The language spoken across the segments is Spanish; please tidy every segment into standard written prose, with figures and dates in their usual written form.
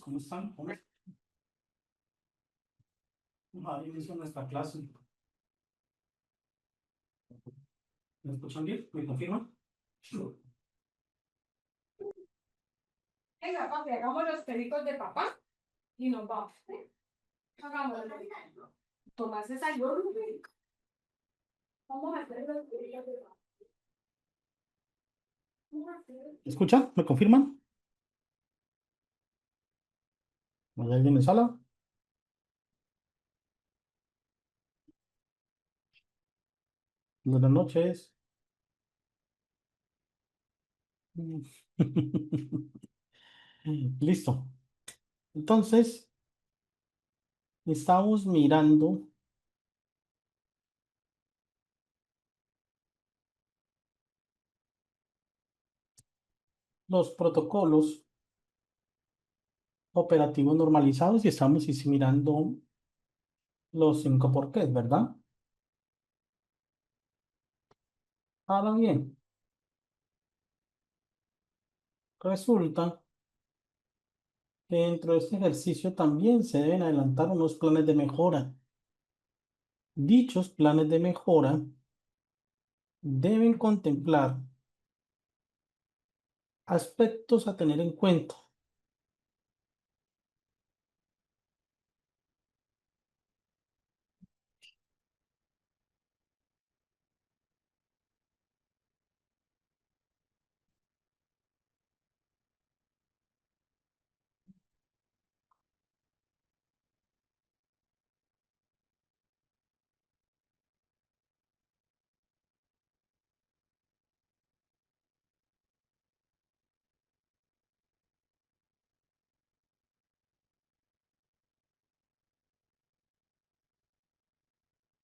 ¿cómo están? Vamos a dar inicio a nuestra clase. ¿Me escuchan bien? ¿Me confirman? Venga, papi, hagamos los peditos de papá y nos vamos. Hagámoslo. Tomás se salió. Vamos a hacer los peditos de papá. ¿Me escuchan? ¿Me confirman? ¿Hay alguien en sala? Buenas noches. Listo. Entonces, estamos mirando los protocolos operativos normalizados y estamos mirando los 5 porqués, ¿verdad? Ahora bien, resulta que dentro de este ejercicio también se deben adelantar unos planes de mejora. Dichos planes de mejora deben contemplar aspectos a tener en cuenta.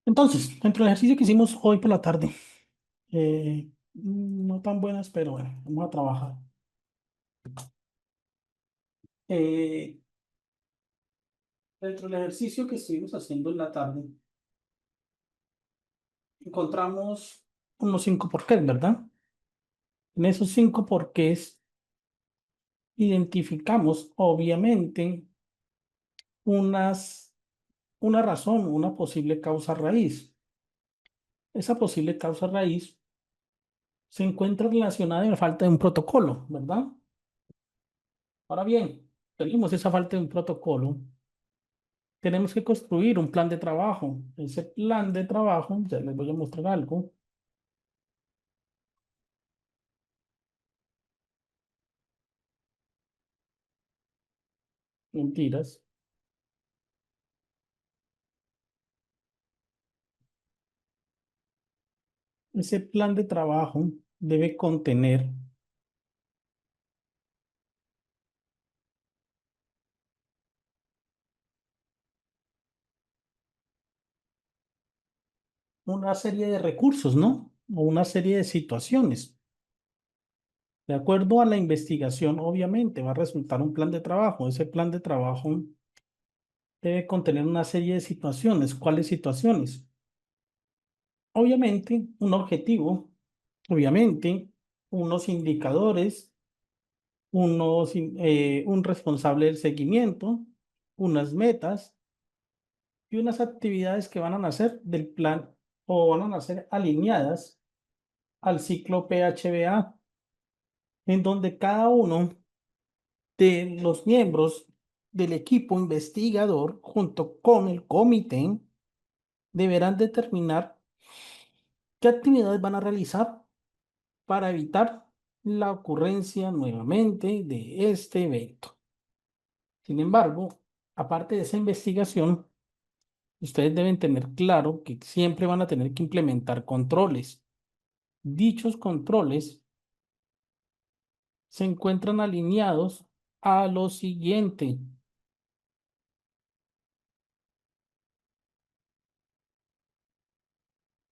Entonces, dentro del ejercicio que hicimos hoy por la tarde, no tan buenas, pero bueno, vamos a trabajar. Eh, Dentro del ejercicio que estuvimos haciendo en la tarde, encontramos unos 5 porqués, ¿verdad? En esos 5 porqués identificamos, obviamente, unas, una razón, una posible causa raíz. Esa posible causa raíz se encuentra relacionada en la falta de un protocolo, ¿verdad? Ahora bien, tenemos esa falta de un protocolo, tenemos que construir un plan de trabajo. Ese plan de trabajo, ya les voy a mostrar algo, mentiras. Ese plan de trabajo debe contener una serie de recursos, ¿no? O una serie de situaciones. De acuerdo a la investigación, obviamente va a resultar un plan de trabajo. Ese plan de trabajo debe contener una serie de situaciones. ¿Cuáles situaciones? Obviamente, un objetivo, obviamente, unos indicadores, un responsable del seguimiento, unas metas y unas actividades que van a nacer del plan o van a nacer alineadas al ciclo PHBA, en donde cada uno de los miembros del equipo investigador, junto con el comité, deberán determinar qué actividades van a realizar para evitar la ocurrencia nuevamente de este evento. Sin embargo, aparte de esa investigación, ustedes deben tener claro que siempre van a tener que implementar controles. Dichos controles se encuentran alineados a lo siguiente.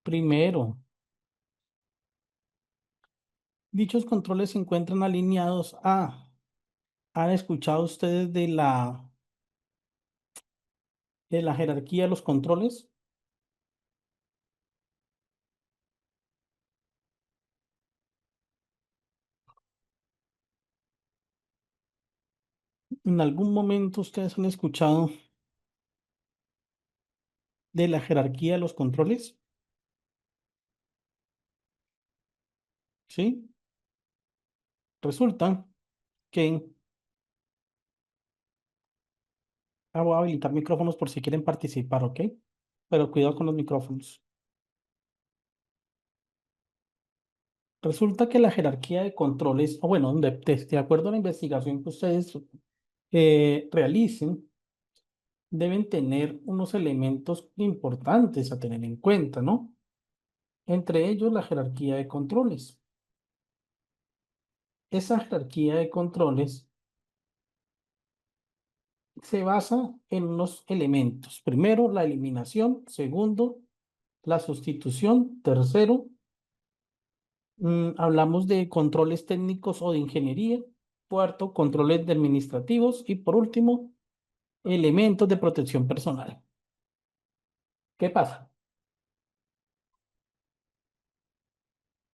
Primero, dichos controles se encuentran alineados a, ¿han escuchado ustedes de la jerarquía de los controles? ¿En algún momento ustedes han escuchado de la jerarquía de los controles? ¿Sí? Resulta que voy a habilitar micrófonos por si quieren participar, ¿ok? Pero cuidado con los micrófonos. Resulta que la jerarquía de controles, o bueno, de acuerdo a la investigación que ustedes realicen, deben tener unos elementos importantes a tener en cuenta, ¿no? Entre ellos la jerarquía de controles. Esa jerarquía de controles se basa en unos elementos. Primero, la eliminación. Segundo, la sustitución. Tercero, hablamos de controles técnicos o de ingeniería. Cuarto, controles administrativos. Y por último, elementos de protección personal. ¿Qué pasa?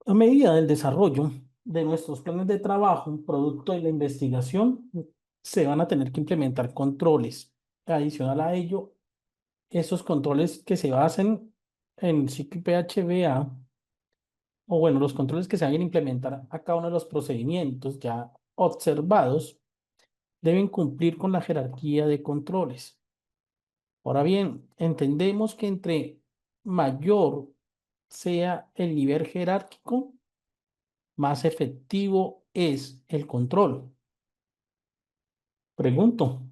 A medida del desarrollo de nuestros planes de trabajo, producto de la investigación, se van a tener que implementar controles. Adicional a ello, esos controles que se basen en ciclo PHBA, o bueno, los controles que se vayan a implementar a cada uno de los procedimientos ya observados, deben cumplir con la jerarquía de controles. Ahora bien, entendemos que entre mayor sea el nivel jerárquico, más efectivo es el control. Pregunto,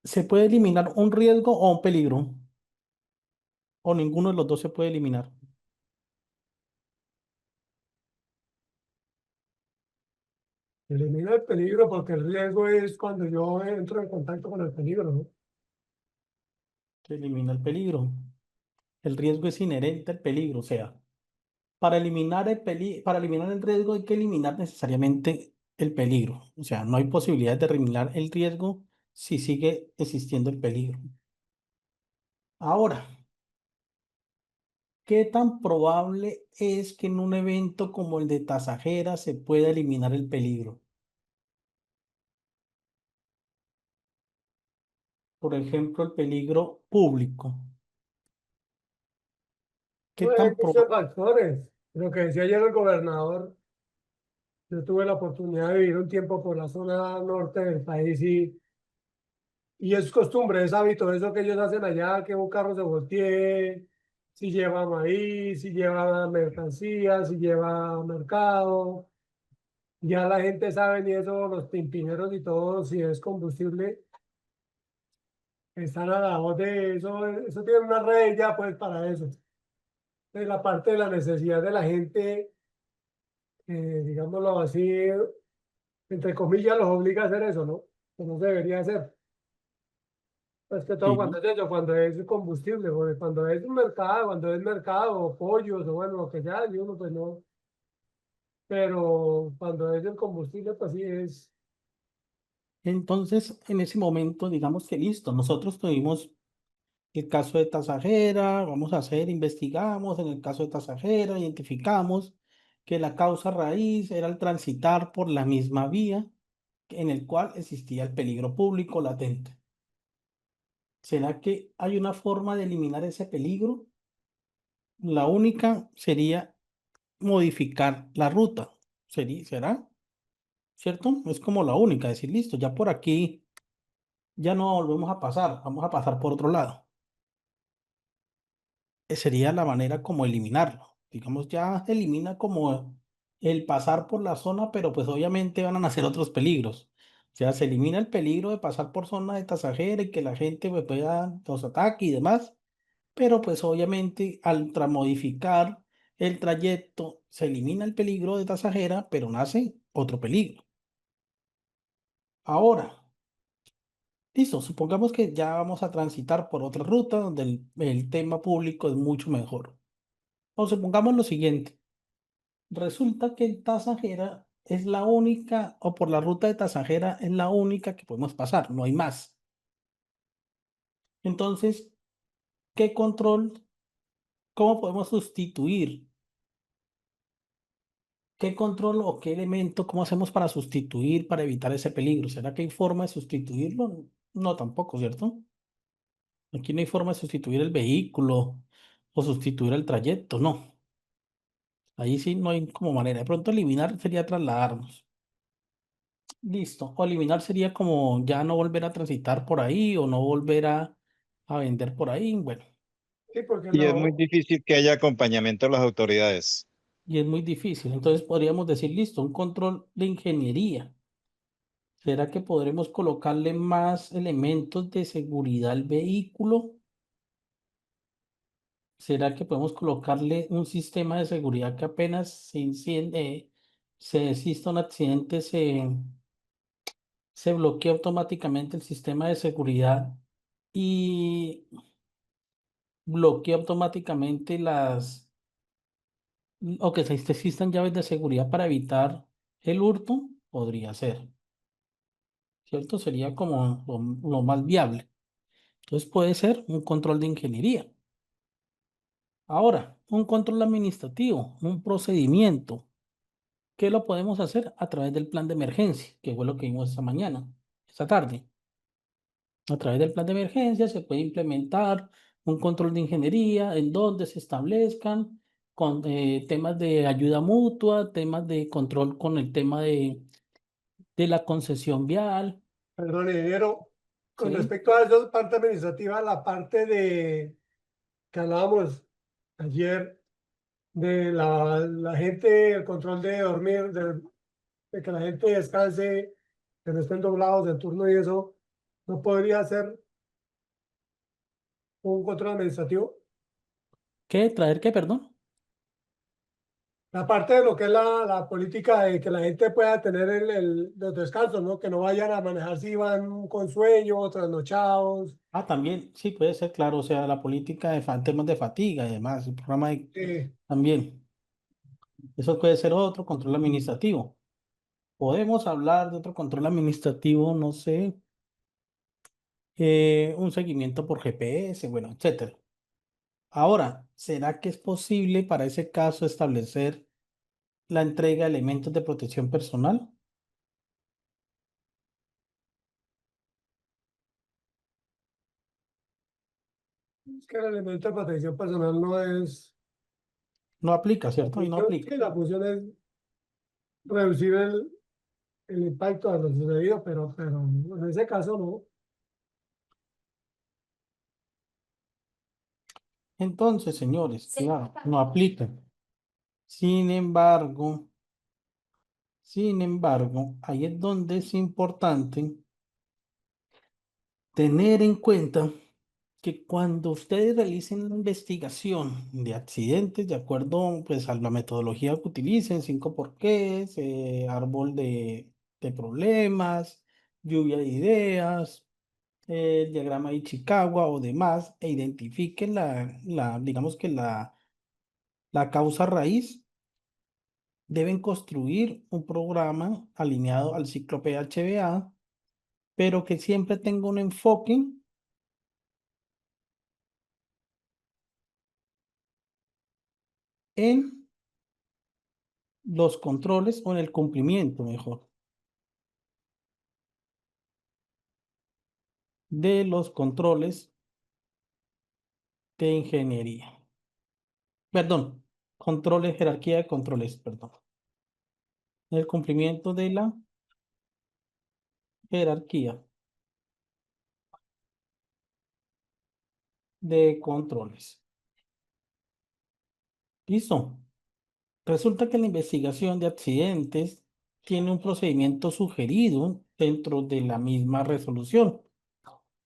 ¿se puede eliminar un riesgo o un peligro? ¿O ninguno de los dos se puede eliminar? Elimina el peligro porque el riesgo es cuando yo entro en contacto con el peligro, ¿no? Se elimina el peligro. El riesgo es inherente al peligro, o sea, para eliminar el riesgo hay que eliminar necesariamente el peligro. O sea, no hay posibilidad de eliminar el riesgo si sigue existiendo el peligro. Ahora, ¿qué tan probable es que en un evento como el de Tasajera se pueda eliminar el peligro? Por ejemplo, el peligro público. ¿Qué No, hay tan muchos probable? factores. Lo que decía ayer el gobernador, yo tuve la oportunidad de vivir un tiempo por la zona norte del país y es costumbre, es hábito, eso que ellos hacen allá, que un carro se voltee, si lleva maíz, si lleva mercancía, si lleva mercado. Ya la gente sabe ni eso, los pimpineros y todo, si es combustible, están a la voz de eso. Eso tiene una red ya pues para eso. De la parte de la necesidad de la gente, digámoslo así, entre comillas, los obliga a hacer eso, ¿no? Que no se debería hacer. Pues que todo cuando Sí. es eso, cuando es combustible, porque cuando es un mercado, cuando es mercado, o pollos, o bueno, lo que sea, y uno pues no. Pero cuando es el combustible, pues sí es. Entonces, en ese momento, digamos que listo, nosotros tuvimos el caso de Tasajera, vamos a hacer, investigamos en el caso de Tasajera, identificamos que la causa raíz era el transitar por la misma vía en el cual existía el peligro público latente. ¿Será que hay una forma de eliminar ese peligro? La única sería modificar la ruta. ¿Será? ¿Cierto? Es como la única, decir, listo, ya por aquí ya no volvemos a pasar, vamos a pasar por otro lado. Sería la manera como eliminarlo. Digamos, ya elimina como el pasar por la zona, pero pues obviamente van a nacer otros peligros. O sea, se elimina el peligro de pasar por zona de tasajera y que la gente pues, pueda los ataque y demás, pero pues obviamente al modificar el trayecto se elimina el peligro de tasajera, pero nace otro peligro. Ahora, listo, supongamos que ya vamos a transitar por otra ruta donde el tema público es mucho mejor. O supongamos lo siguiente. Resulta que en Tasajera es la única, o por la ruta de Tasajera es la única que podemos pasar, no hay más. Entonces, ¿qué control? ¿Cómo podemos sustituir ¿qué control o qué elemento, cómo hacemos para sustituir, para evitar ese peligro? ¿Será que hay forma de sustituirlo? No, tampoco, ¿cierto? Aquí no hay forma de sustituir el vehículo o sustituir el trayecto, no. Ahí sí no hay como manera. De pronto eliminar sería trasladarnos. Listo. O eliminar sería como ya no volver a transitar por ahí o no volver a vender por ahí. Bueno, Sí, porque Y es muy lo, difícil que haya acompañamiento de las autoridades. y es muy difícil. Entonces podríamos decir, listo, un control de ingeniería. ¿Será que podremos colocarle más elementos de seguridad al vehículo? ¿Será que podemos colocarle un sistema de seguridad que apenas se enciende, se exista un accidente, se bloquea automáticamente el sistema de seguridad y bloquea automáticamente o que existan llaves de seguridad para evitar el hurto? Podría ser, ¿cierto? Sería como lo más viable. Entonces puede ser un control de ingeniería. Ahora, un control administrativo, un procedimiento, que lo podemos hacer a través del plan de emergencia, que fue lo que vimos esta mañana, esta tarde. A través del plan de emergencia se puede implementar un control de ingeniería en donde se establezcan con temas de ayuda mutua, temas de control con el tema de la concesión vial, perdón, ingeniero, con ¿sí? respecto a esa parte administrativa, la parte de que hablábamos ayer de la gente, el control de dormir, de que la gente descanse, que no estén doblados de turno y eso, no podría ser un control administrativo. ¿Qué? ¿Traer qué, perdón? La parte de lo que es la política de que la gente pueda tener los descansos, ¿no? Que no vayan a manejar si van con sueño, trasnochados. Ah, también, sí, puede ser, claro, o sea, la política de temas de fatiga y demás, el programa también. Eso puede ser otro control administrativo. Podemos hablar de otro control administrativo, no sé, un seguimiento por GPS, bueno, etcétera. Ahora, ¿será que es posible para ese caso establecer la entrega de elementos de protección personal? Es que el elemento de protección personal no es, No aplica, la ¿cierto? Y no función, aplica. sí, la función es reducir el impacto de lo sucedido, pero en ese caso no. Entonces, señores, claro, no aplica. Sin embargo, ahí es donde es importante tener en cuenta que cuando ustedes realicen la investigación de accidentes, de acuerdo pues, a la metodología que utilicen, cinco porqués, árbol de problemas, lluvia de ideas, el diagrama de Ichikawa o demás, e identifiquen digamos que la causa raíz, deben construir un programa alineado al ciclo PHBA, pero que siempre tenga un enfoque en los controles o en el cumplimiento, mejor, de los controles de ingeniería. Perdón, controles, jerarquía de controles, perdón. El cumplimiento de la jerarquía de controles. ¿Listo? Resulta que la investigación de accidentes tiene un procedimiento sugerido dentro de la misma resolución.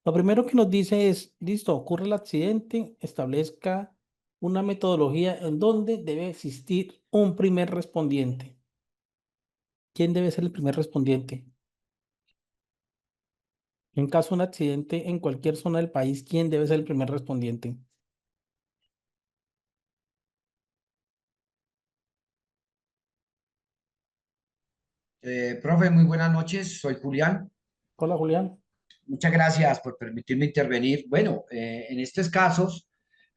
Lo primero que nos dice es, listo, ocurre el accidente, establezca una metodología en donde debe existir un primer respondiente. ¿Quién debe ser el primer respondiente? En caso de un accidente en cualquier zona del país, ¿quién debe ser el primer respondiente? Profe, muy buenas noches, soy Julián. Hola, Julián. Muchas gracias por permitirme intervenir. Bueno, en estos casos,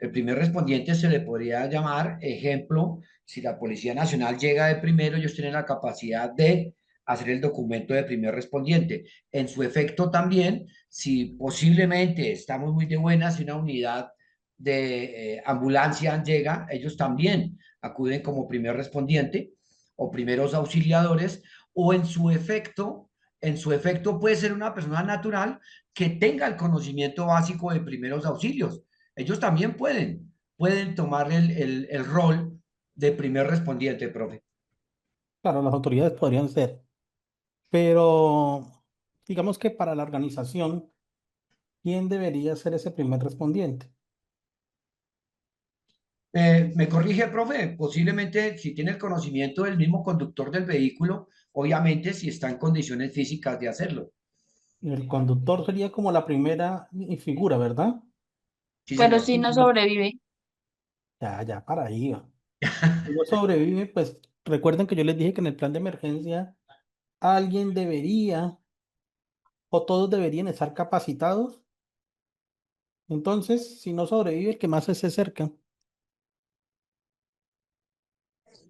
El primer respondiente se le podría llamar ejemplo, si la Policía Nacional llega de primero, ellos tienen la capacidad de hacer el documento de primer respondiente. En su efecto también, si posiblemente estamos muy de buenas y una unidad de ambulancia llega, ellos también acuden como primer respondiente o primeros auxiliadores, o en su efecto puede ser una persona natural que tenga el conocimiento básico de primeros auxilios. Ellos también pueden tomar el rol de primer respondiente, profe. Claro, las autoridades podrían ser, pero digamos que para la organización, ¿quién debería ser ese primer respondiente? ¿Me corrige, profe? Posiblemente si tiene el conocimiento del mismo conductor del vehículo, obviamente si está en condiciones físicas de hacerlo. El conductor sería como la primera figura, ¿verdad? Sí, Pero señor. si no sobrevive. Ya, ya, para ahí. Va. Si no sobrevive, pues recuerden que yo les dije que en el plan de emergencia alguien debería o todos deberían estar capacitados. Entonces, si no sobrevive, el que más se cerca,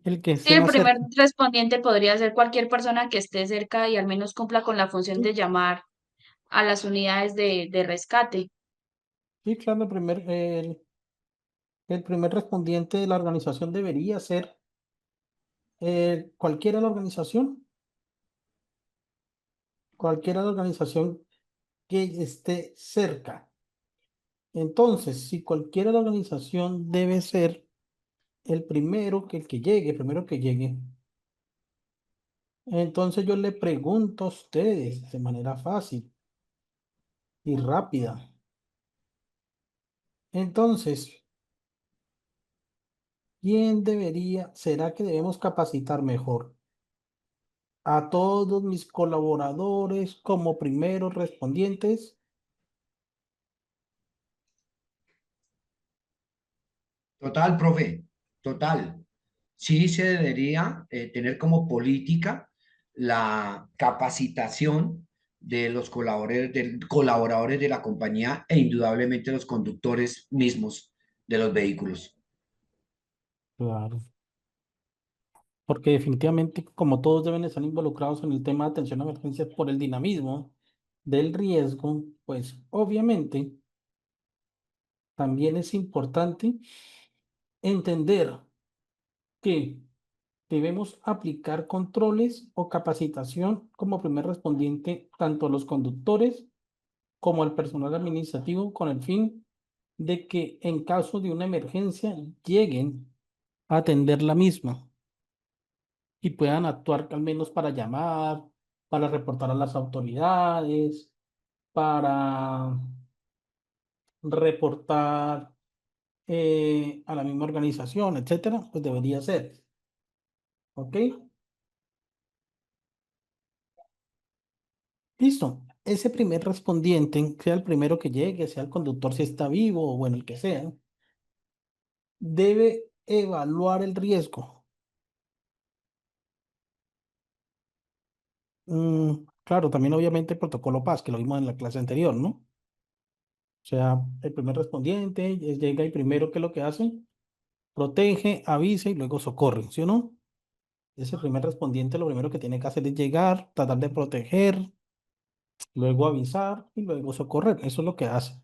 el que Sí, esté el más primer cerca. respondiente podría ser cualquier persona que esté cerca y al menos cumpla con la función Sí, de llamar a las unidades de rescate. sí, claro, el primer respondiente de la organización debería ser cualquiera de la organización, cualquiera de la organización que esté cerca. Entonces, si cualquiera de la organización debe ser el que llegue, primero que llegue. Entonces yo le pregunto a ustedes de manera fácil y rápida. Entonces, ¿quién será que debemos capacitar mejor? ¿A todos mis colaboradores como primeros respondientes? Total, profe, total. Sí se debería tener como política la capacitación de los colaboradores de la compañía e indudablemente los conductores mismos de los vehículos. Claro. Porque definitivamente, como todos deben estar involucrados en el tema de atención a emergencias por el dinamismo del riesgo, pues obviamente también es importante entender que debemos aplicar controles o capacitación como primer respondiente tanto a los conductores como al personal administrativo con el fin de que en caso de una emergencia lleguen a atender la misma y puedan actuar al menos para llamar, para reportar a las autoridades, para reportar a la misma organización, etcétera, pues debería ser. ¿Ok? Listo. Ese primer respondiente, sea el primero que llegue, sea el conductor si está vivo o bueno, el que sea, debe evaluar el riesgo. Claro, también obviamente el protocolo PAS, que lo vimos en la clase anterior, ¿no? O sea, el primer respondiente llega y primero, ¿qué es lo que hace? Protege, avisa y luego socorre, ¿sí o no? Ese primer respondiente lo primero que tiene que hacer es llegar, tratar de proteger, luego avisar y luego socorrer. Eso es lo que hace.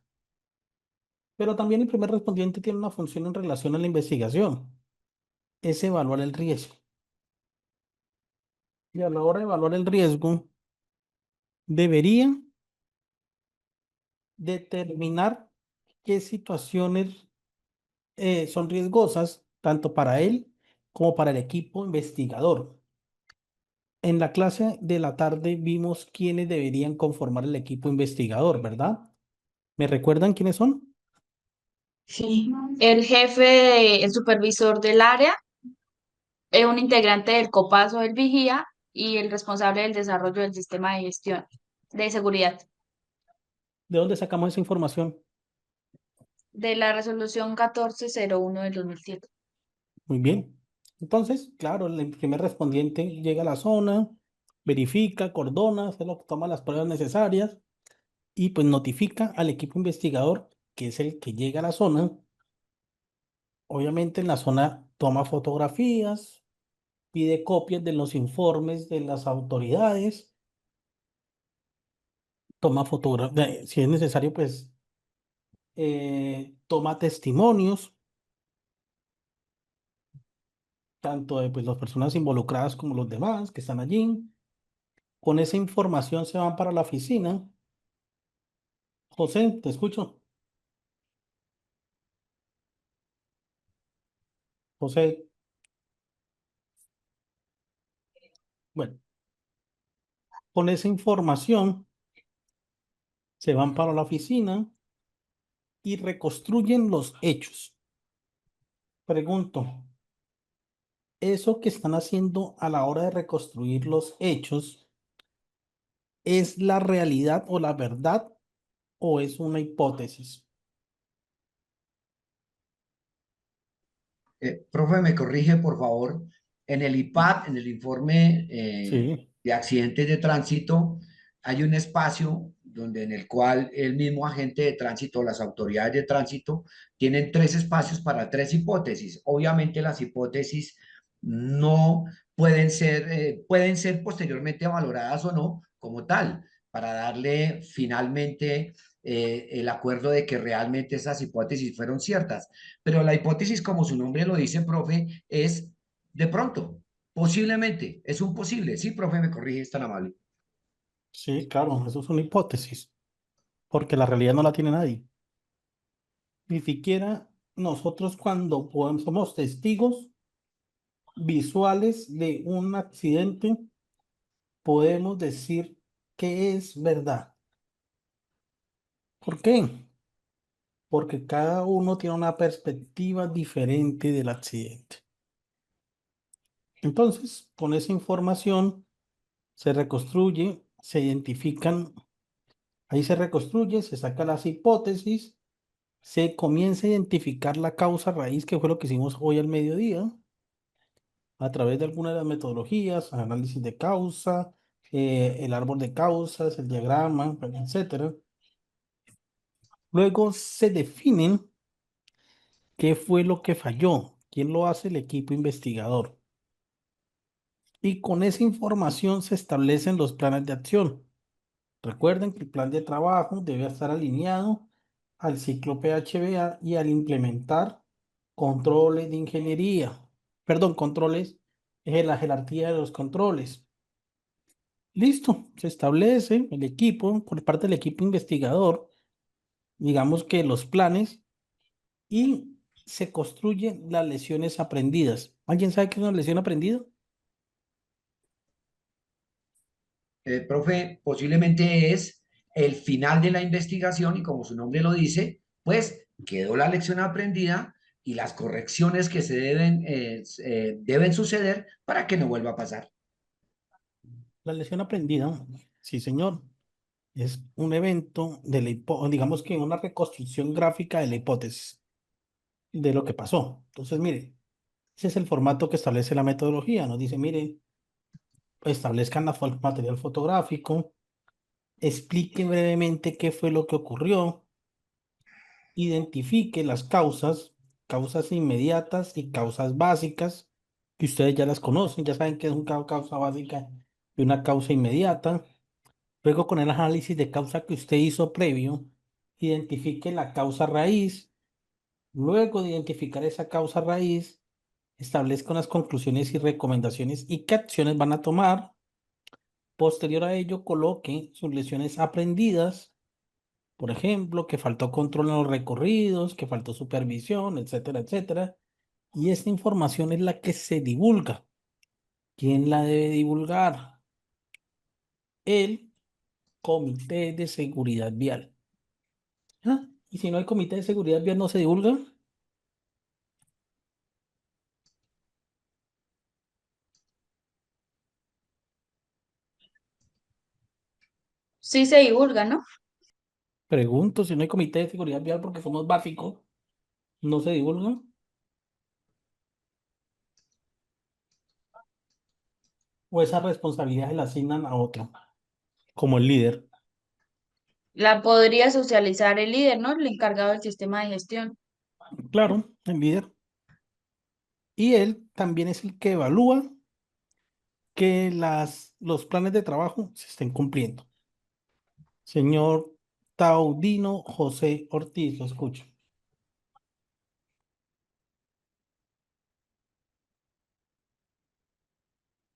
Pero también el primer respondiente tiene una función en relación a la investigación, es evaluar el riesgo. Y a la hora de evaluar el riesgo, debería determinar qué situaciones son riesgosas, tanto para él como para el equipo investigador. En la clase de la tarde vimos quiénes deberían conformar el equipo investigador, ¿verdad? ¿Me recuerdan quiénes son? Sí. El jefe, el supervisor del área, un integrante del COPAS o el vigía y el responsable del desarrollo del sistema de gestión de seguridad ¿De dónde sacamos esa información? de la resolución 1401 del 2007. Muy bien. Entonces, claro, el primer respondiente llega a la zona, verifica, cordona, toma las pruebas necesarias y pues notifica al equipo investigador, que es el que llega a la zona, obviamente en la zona toma fotografías, pide copias de los informes de las autoridades, toma fotografías, si es necesario, pues toma testimonios, tanto de pues, las personas involucradas como los demás que están allí. Con esa información se van para la oficina. José, te escucho. José, bueno, con esa información se van para la oficina y reconstruyen los hechos. Pregunto, ¿eso que están haciendo a la hora de reconstruir los hechos es la realidad o la verdad o es una hipótesis? Profe, me corrige, por favor. En el IPAT, en el informe Sí, de accidentes de tránsito, hay un espacio donde en el cual el mismo agente de tránsito, las autoridades de tránsito, tienen tres espacios para tres hipótesis. Obviamente las hipótesis no pueden ser posteriormente valoradas o no como tal, para darle finalmente el acuerdo de que realmente esas hipótesis fueron ciertas. Pero la hipótesis, como su nombre lo dice, profe, es de pronto, posiblemente, es un posible. Sí, profe, me corrige, es tan amable. sí, claro, eso es una hipótesis, porque la realidad no la tiene nadie. Ni siquiera nosotros cuando somos testigos visuales de un accidente, podemos decir que es verdad. ¿Por qué? Porque cada uno tiene una perspectiva diferente del accidente. Entonces, con esa información se reconstruye, se identifican, ahí se reconstruye, se saca las hipótesis, se comienza a identificar la causa raíz, que fue lo que hicimos hoy al mediodía, a través de algunas de las metodologías, análisis de causa, el árbol de causas, el diagrama, bueno, etcétera. Luego se definen qué fue lo que falló, quién lo hace, el equipo investigador. Y con esa información se establecen los planes de acción. Recuerden que el plan de trabajo debe estar alineado al ciclo PHBA y al implementar controles de ingeniería. Perdón, controles, la jerarquía de los controles. Listo, se establece el equipo, por parte del equipo investigador, digamos que los planes y se construyen las lecciones aprendidas. ¿Alguien sabe qué es una lección aprendida? Profe, posiblemente es el final de la investigación y como su nombre lo dice, pues quedó la lección aprendida y las correcciones que deben suceder para que no vuelva a pasar. La lección aprendida, sí, señor. Es un evento de digamos que una reconstrucción gráfica de la hipótesis de lo que pasó. Entonces, mire, ese es el formato que establece la metodología. Nos dice, mire, establezcan material fotográfico, explique brevemente qué fue lo que ocurrió, identifique las causas, causas inmediatas y causas básicas, que ustedes ya las conocen, ya saben que es una causa básica y una causa inmediata. Luego, con el análisis de causa que usted hizo previo, identifique la causa raíz. Luego de identificar esa causa raíz, establezca unas conclusiones y recomendaciones y qué acciones van a tomar. Posterior a ello, coloque sus lecciones aprendidas, por ejemplo, que faltó control en los recorridos, que faltó supervisión, etcétera, etcétera. Y esta información es la que se divulga. ¿Quién la debe divulgar? El Comité de Seguridad Vial. ¿Ah? Y si no hay Comité de Seguridad Vial, no se divulga. Sí se divulga, ¿no? Pregunto si no hay Comité de Seguridad Vial porque somos básicos, no se divulga. O esa responsabilidad se la asignan a otro, como el líder. La podría socializar el líder, ¿no? El encargado del sistema de gestión. Claro, el líder. Y él también es el que evalúa que los planes de trabajo se estén cumpliendo. Señor Taudino José Ortiz, lo escucho.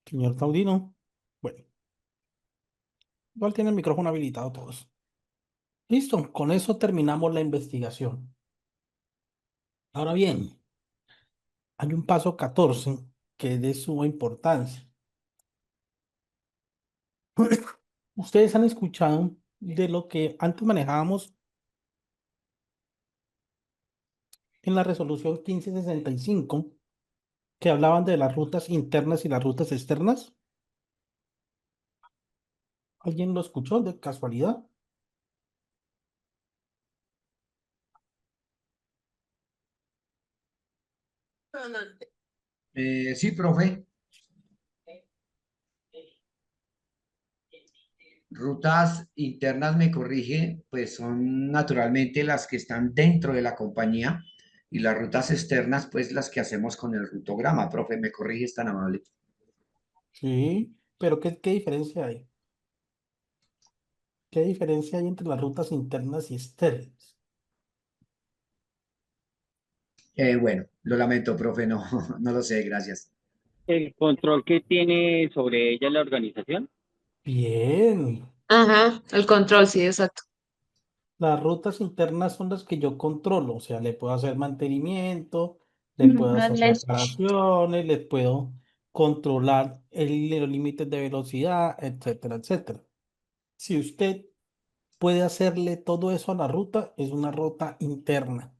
Señor Taudino, bueno, igual tiene el micrófono habilitado todos. Listo, con eso terminamos la investigación. Ahora bien, hay un paso 14 que es de suma importancia. Ustedes han escuchado de lo que antes manejábamos en la resolución 1565, que hablaban de las rutas internas y las rutas externas. ¿Alguien lo escuchó de casualidad? Sí, profe. Rutas internas, me corrige, pues son naturalmente las que están dentro de la compañía y las rutas externas, pues las que hacemos con el rutograma. Profe, me corrige, es tan amable. Sí, pero ¿qué diferencia hay? ¿Qué diferencia hay entre las rutas internas y externas? Bueno, lo lamento, profe, no, no lo sé, gracias. El control que tiene sobre ella la organización. Bien, Ajá, el control, sí, exacto. las rutas internas son las que yo controlo, o sea, le puedo hacer mantenimiento, le Ujú, puedo no hacer les- reparaciones, le puedo controlar los límites de velocidad, etcétera, etcétera. Si usted puede hacerle todo eso a la ruta, es una ruta interna,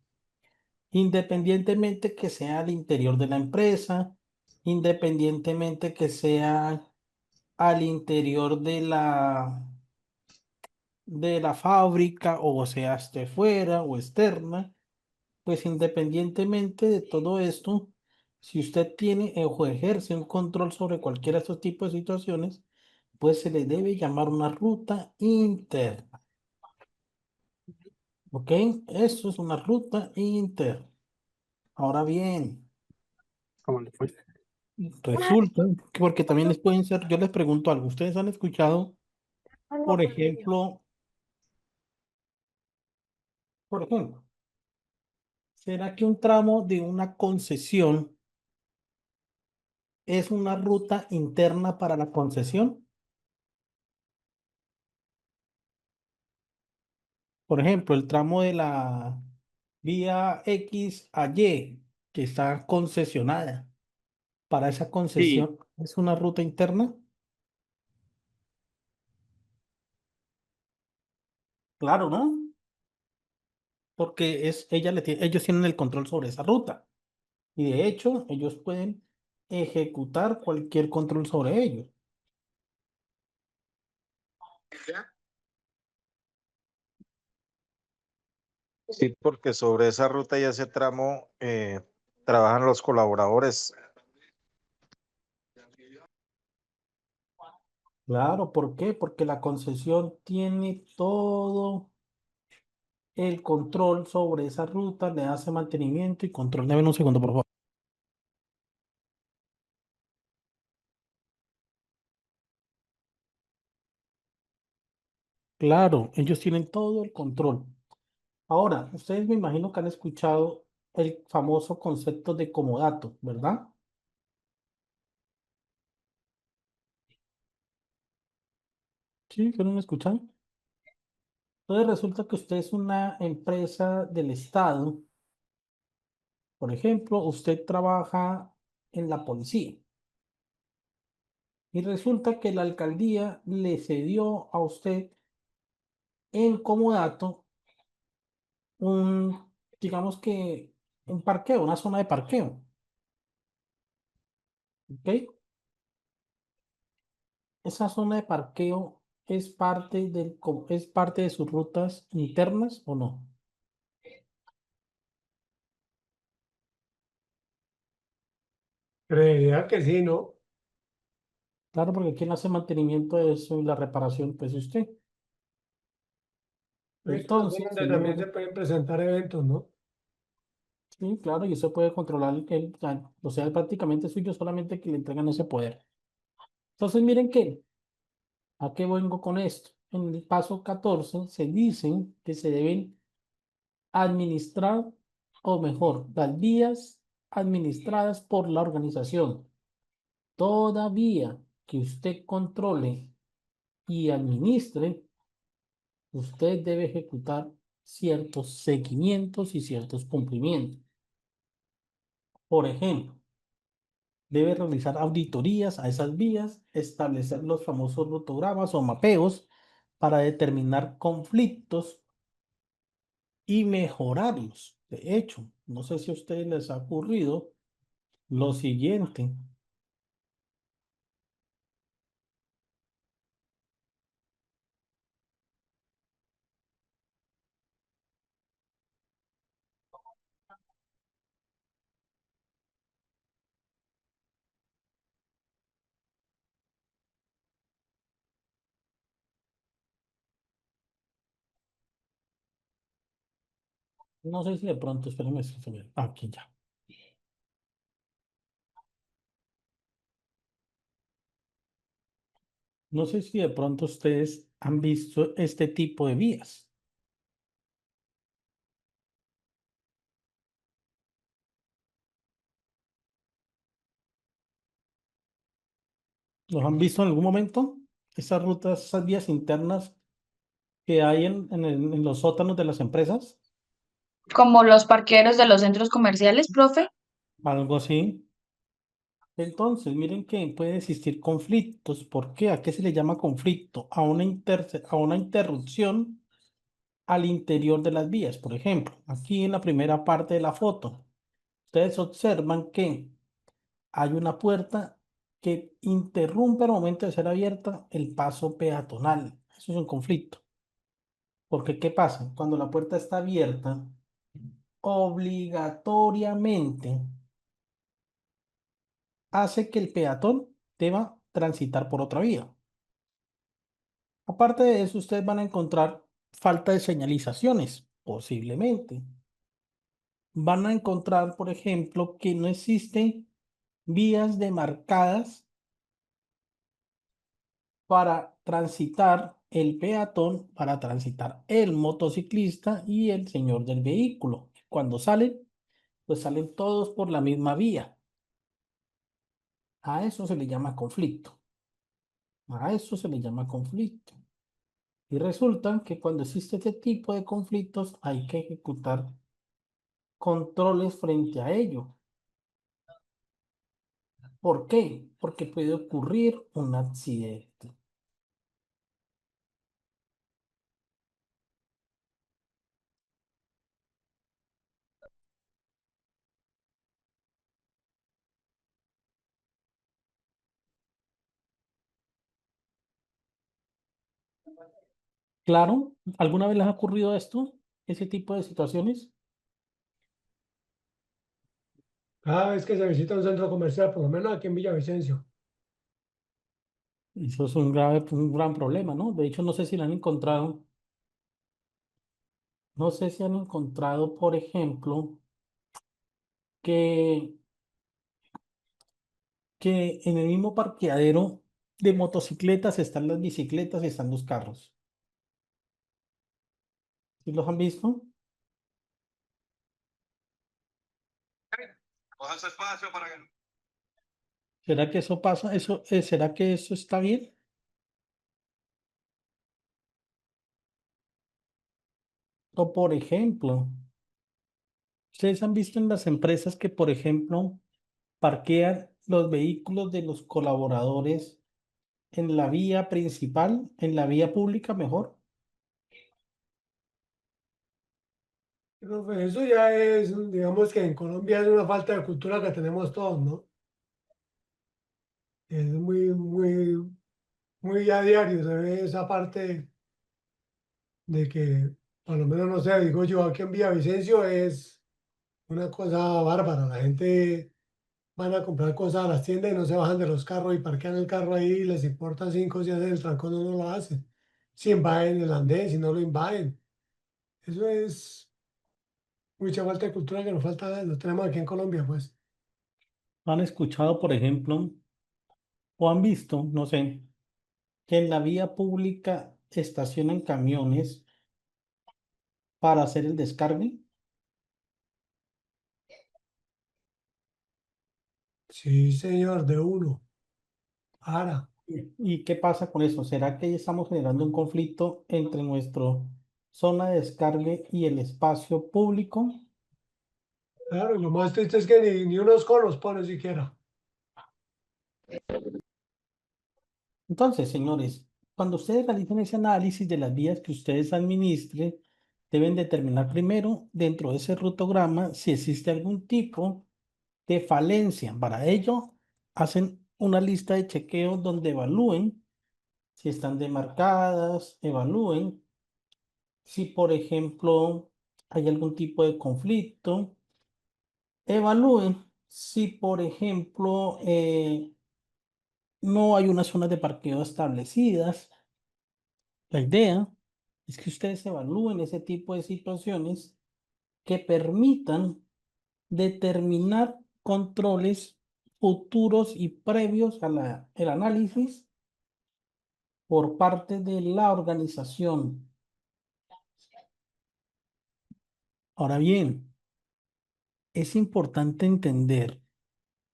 independientemente que sea al interior de la empresa, independientemente que sea al interior de la fábrica, o sea, esté fuera o externa. Pues independientemente de todo esto, si usted tiene o ejerce un control sobre cualquiera de estos tipos de situaciones, pues se le debe llamar una ruta interna. ¿Ok? Eso es una ruta interna. Ahora bien, ¿Cómo le fue? resulta que, porque también les pueden ser, yo les pregunto algo, ¿ustedes han escuchado, por ejemplo, por ejemplo, ¿será que un tramo de una concesión es una ruta interna para la concesión? Por ejemplo, el tramo de la vía X a Y, que está concesionada, para esa Sí, concesión, ¿es una ruta interna? Claro, ¿no? Porque ellos tienen el control sobre esa ruta. Y de hecho, ellos pueden ejecutar cualquier control sobre ellos. Sí, porque sobre esa ruta y ese tramo trabajan los colaboradores. Claro, ¿por qué? Porque la concesión tiene todo el control sobre esa ruta, le hace mantenimiento y control. Deme un segundo, por favor. Claro, ellos tienen todo el control. Ahora, ustedes me imagino que han escuchado el famoso concepto de comodato, ¿verdad? Sí, que no me escuchan. Entonces resulta que usted es una empresa del Estado. Por ejemplo, usted trabaja en la policía y resulta que la alcaldía le cedió a usted en comodato un, digamos que, un parqueo, una zona de parqueo. ¿Ok? Esa zona de parqueo es parte de sus rutas internas o no. Creería que sí, ¿no? Claro, porque quien hace mantenimiento de eso y la reparación, pues es usted. Es una Entonces, zona donde también se señor, pueden presentar eventos, ¿no? Sí, claro, y usted puede controlar o sea, prácticamente suyo, solamente que le entregan ese poder. Entonces, miren que, ¿a qué vengo con esto? En el paso 14 se dice que se deben administrar, o mejor, las vías administradas por la organización. Toda vía que usted controle y administre, usted debe ejecutar ciertos seguimientos y ciertos cumplimientos. Por ejemplo, debe realizar auditorías a esas vías, establecer los famosos rutogramas o mapeos para determinar conflictos y mejorarlos. De hecho, no sé si a ustedes les ha ocurrido lo siguiente. No sé si de pronto, espérenme, aquí ya. No sé si de pronto ustedes han visto este tipo de vías. ¿Los han visto en algún momento? Esas rutas, esas vías internas que hay en los sótanos de las empresas, Como los parqueros de los centros comerciales, profe. algo así. Entonces, miren que puede existir conflictos. ¿Por qué? ¿A qué se le llama conflicto? A una interrupción al interior de las vías. Por ejemplo, aquí en la primera parte de la foto, ustedes observan que hay una puerta que interrumpe al momento de ser abierta el paso peatonal. Eso es un conflicto. Porque, ¿qué pasa? Cuando la puerta está abierta, obligatoriamente hace que el peatón deba transitar por otra vía. Aparte de eso, ustedes van a encontrar falta de señalizaciones, posiblemente. Van a encontrar, por ejemplo, que no existen vías demarcadas para transitar el peatón, para transitar el motociclista y el señor del vehículo. Cuando salen, pues salen todos por la misma vía. A eso se le llama conflicto. A eso se le llama conflicto. Y resulta que cuando existe este tipo de conflictos hay que ejecutar controles frente a ello. ¿Por qué? Porque puede ocurrir un accidente. Claro, ¿alguna vez les ha ocurrido esto? Ese tipo de situaciones. Cada vez que se visita un centro comercial, por lo menos aquí en Villavicencio. Eso es un gran problema, ¿no? De hecho, no sé si lo han encontrado. No sé si han encontrado, por ejemplo, que, que en el mismo parqueadero de motocicletas están las bicicletas y están los carros. ¿Sí los han visto? Coja su espacio para que... ¿Será que eso pasa? ¿Será que eso está bien? O por ejemplo, ustedes han visto en las empresas que, por ejemplo, parquean los vehículos de los colaboradores en la vía principal, en la vía pública mejor. Profe, eso ya es, digamos que en Colombia es una falta de cultura que tenemos todos, ¿no? Es muy a diario, se ve esa parte de que, por lo menos no sé, digo yo, aquí en Villavicencio es una cosa bárbara. La gente van a comprar cosas a las tiendas y no se bajan de los carros y parquean el carro ahí y les importa cinco si hacen el trancón o no lo hacen. Si invaden el andén, si no lo invaden. Eso es mucha falta de cultura que nos falta, lo tenemos aquí en Colombia, pues. ¿Han escuchado, por ejemplo, o han visto, no sé, que en la vía pública estacionan camiones para hacer el descargue? Sí, señor, de uno. Ahora, ¿Y qué pasa con eso? ¿Será que estamos generando un conflicto entre nuestra zona de descargue y el espacio público? claro, y lo más triste es que ni unos conos pone siquiera. Entonces, señores, cuando ustedes realicen ese análisis de las vías que ustedes administren, deben determinar primero dentro de ese rutograma si existe algún tipo de falencia. Para ello, hacen una lista de chequeo donde evalúen si están demarcadas, evalúen si, por ejemplo, hay algún tipo de conflicto, evalúen si, por ejemplo, no hay unas zonas de parqueo establecidas. La idea es que ustedes evalúen ese tipo de situaciones que permitan determinar controles futuros y previos a el análisis por parte de la organización. Ahora bien, es importante entender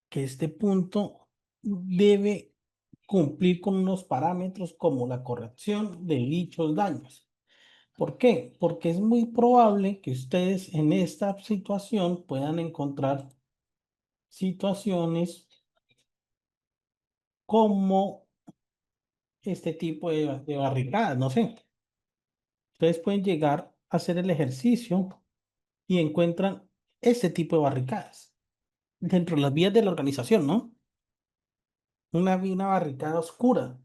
que este punto debe cumplir con unos parámetros como la corrección de dichos daños. ¿Por qué? Porque es muy probable que ustedes en esta situación puedan encontrar situaciones como este tipo de barricadas, no sé. Ustedes pueden llegar a hacer el ejercicio y encuentran este tipo de barricadas dentro de las vías de la organización, ¿no? Una barricada oscura,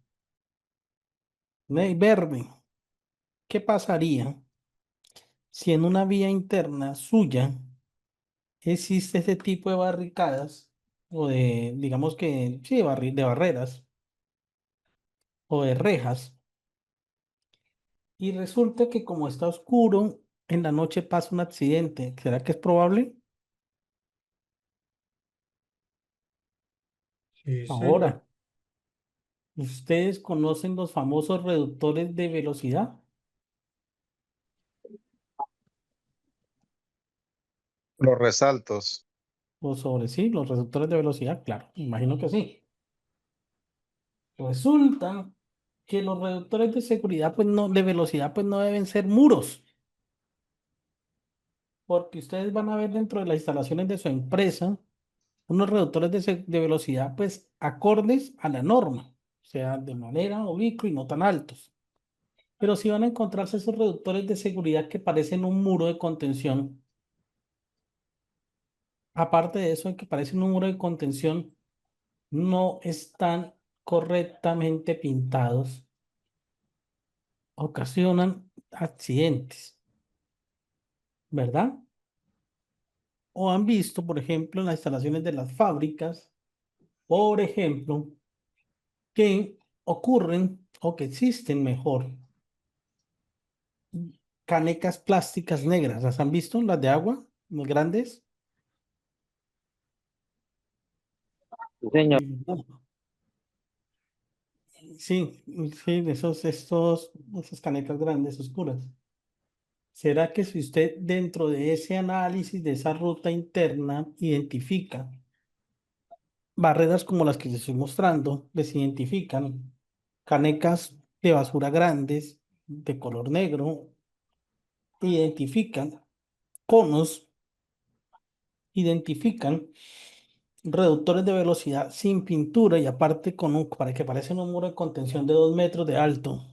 verde. ¿Qué pasaría si en una vía interna suya existe este tipo de barricadas o de, digamos que, sí, de barreras o de rejas? Y resulta que como está oscuro, en la noche pasa un accidente. ¿Será que es probable? Sí, señor. Ahora, ¿ustedes conocen los famosos reductores de velocidad? Los resaltos. O sobre sí, los reductores de velocidad, claro, imagino que sí. Resulta que los reductores de seguridad, pues no, de velocidad, pues no deben ser muros, porque ustedes van a ver dentro de las instalaciones de su empresa unos reductores de velocidad, pues acordes a la norma, o sea, de manera oblicua y no tan altos. Pero si van a encontrarse esos reductores de seguridad que parecen un muro de contención. Aparte de eso, que parecen un muro de contención, no están correctamente pintados, ocasionan accidentes, ¿verdad? O han visto, por ejemplo, en las instalaciones de las fábricas, por ejemplo, que ocurren o que existen mejor canecas plásticas negras. ¿Las han visto? Las de agua, muy grandes. Sí, señor. Sí, sí, esas canecas grandes, oscuras. ¿Será que si usted dentro de ese análisis de esa ruta interna identifica barreras como las que les estoy mostrando, les identifican canecas de basura grandes de color negro, identifican conos, identifican reductores de velocidad sin pintura y aparte para que parecen un muro de contención de 2 metros de alto?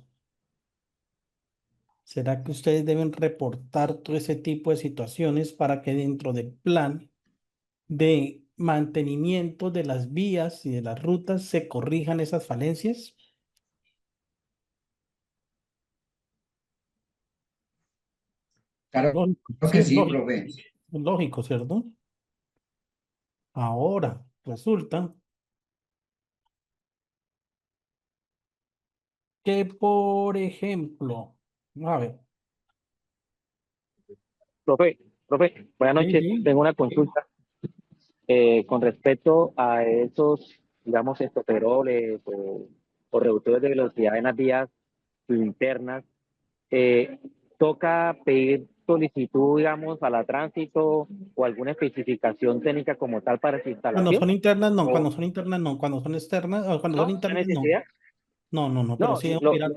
¿Será que ustedes deben reportar todo ese tipo de situaciones para que dentro del plan de mantenimiento de las vías y de las rutas se corrijan esas falencias? Claro Lógico, sí, que es sí, lógico, profe. es lógico, ¿cierto? Ahora, resulta que, por ejemplo, a ver, Profe, Profe, buenas Sí, noches. sí. Tengo una consulta con respecto a esos, digamos, estoperoles o reductores de velocidad en las vías internas. Eh, ¿Toca pedir solicitud, digamos, a la tránsito o alguna especificación técnica como tal para su Cuando instalación? son internas, no. ¿O Cuando son internas, no. Cuando son externas, o cuando son no? ¿No hay internas, no. necesidad? No, no, no. Pero No, sí sí, debo mirar.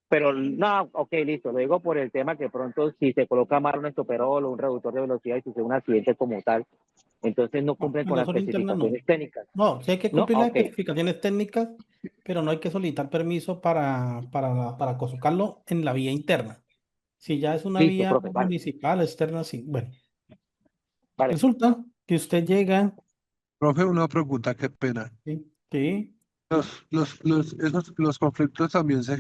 pero no, ok, listo. Lo digo por el tema que pronto si se coloca mal un estoperol o un reductor de velocidad y sucede un accidente como tal, entonces no No, cumplen con cuando las son internas, no. especificaciones técnicas, No, sí hay que ¿no? cumplir las Ok, especificaciones técnicas, pero no hay que solicitar permiso para colocarlo en la vía interna. Si ya es una listo, vía profe, vale, municipal, externa, sí. Bueno, vale. resulta que usted llega, Profe, una pregunta, qué pena. sí, sí, Los conflictos también se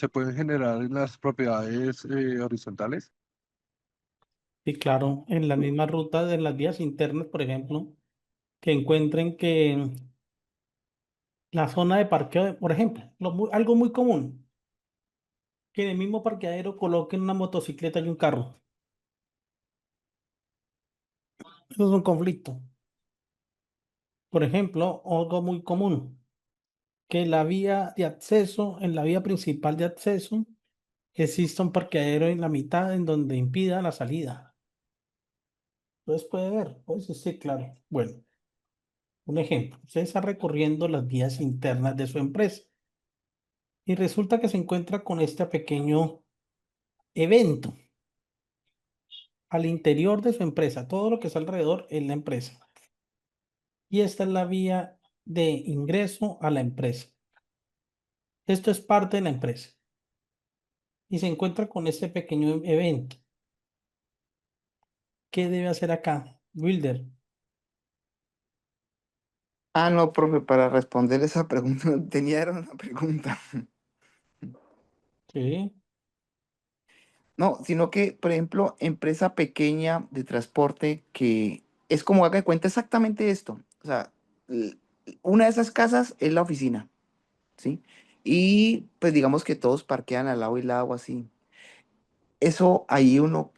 pueden generar en las propiedades horizontales. sí, claro, en la misma ruta de las vías internas, por ejemplo, que encuentren que la zona de parqueo, por ejemplo, algo muy común, que en el mismo parqueadero coloquen una motocicleta y un carro. Eso es un conflicto. Por ejemplo, algo muy común, que la vía de acceso, en la vía principal de acceso, exista un parqueadero en la mitad en donde impida la salida. Entonces puede ver, pues sí, claro. Bueno, un ejemplo, usted está recorriendo las vías internas de su empresa y resulta que se encuentra con este pequeño evento al interior de su empresa. Todo lo que está alrededor es la empresa. Y esta es la vía de ingreso a la empresa. Esto es parte de la empresa. Y se encuentra con este pequeño evento. ¿Qué debe hacer acá? Wilder. Ah, no, profe, para responder esa pregunta, tenía era una pregunta. Sí. No, sino que, por ejemplo, empresa pequeña de transporte que es como haga de cuenta exactamente esto. O sea, l- una de esas casas es la oficina, ¿sí? Y pues digamos que todos parquean al lado y lado así. Eso ahí uno,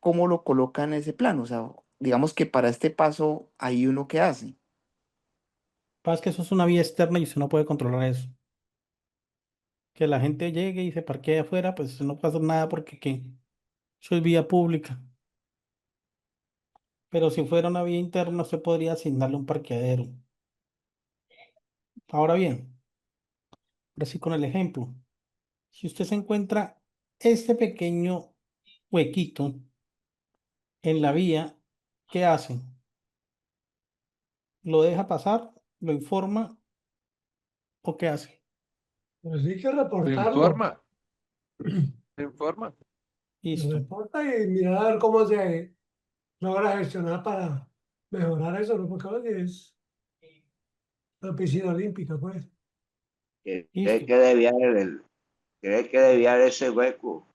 ¿cómo lo coloca en ese plano? O sea, digamos que para este paso, ahí uno qué hace. Pasa que eso es una vía externa y usted no puede controlar eso. Que la gente llegue y se parquee afuera, pues no pasa nada porque ¿qué? Eso es vía pública. Pero si fuera una vía interna, usted podría asignarle un parqueadero. Ahora bien, ahora sí con el ejemplo. Si usted se encuentra este pequeño huequito en la vía, ¿qué hace? ¿Lo deja pasar? ¿Lo informa? ¿O qué hace? Pues sí hay que Se reportarlo. informa, se informa. Se Listo. reporta y mirar a ver cómo se logra gestionar para mejorar eso, ¿no? Porque oye, es la piscina olímpica, pues. Listo. Que cree que debía ese hueco.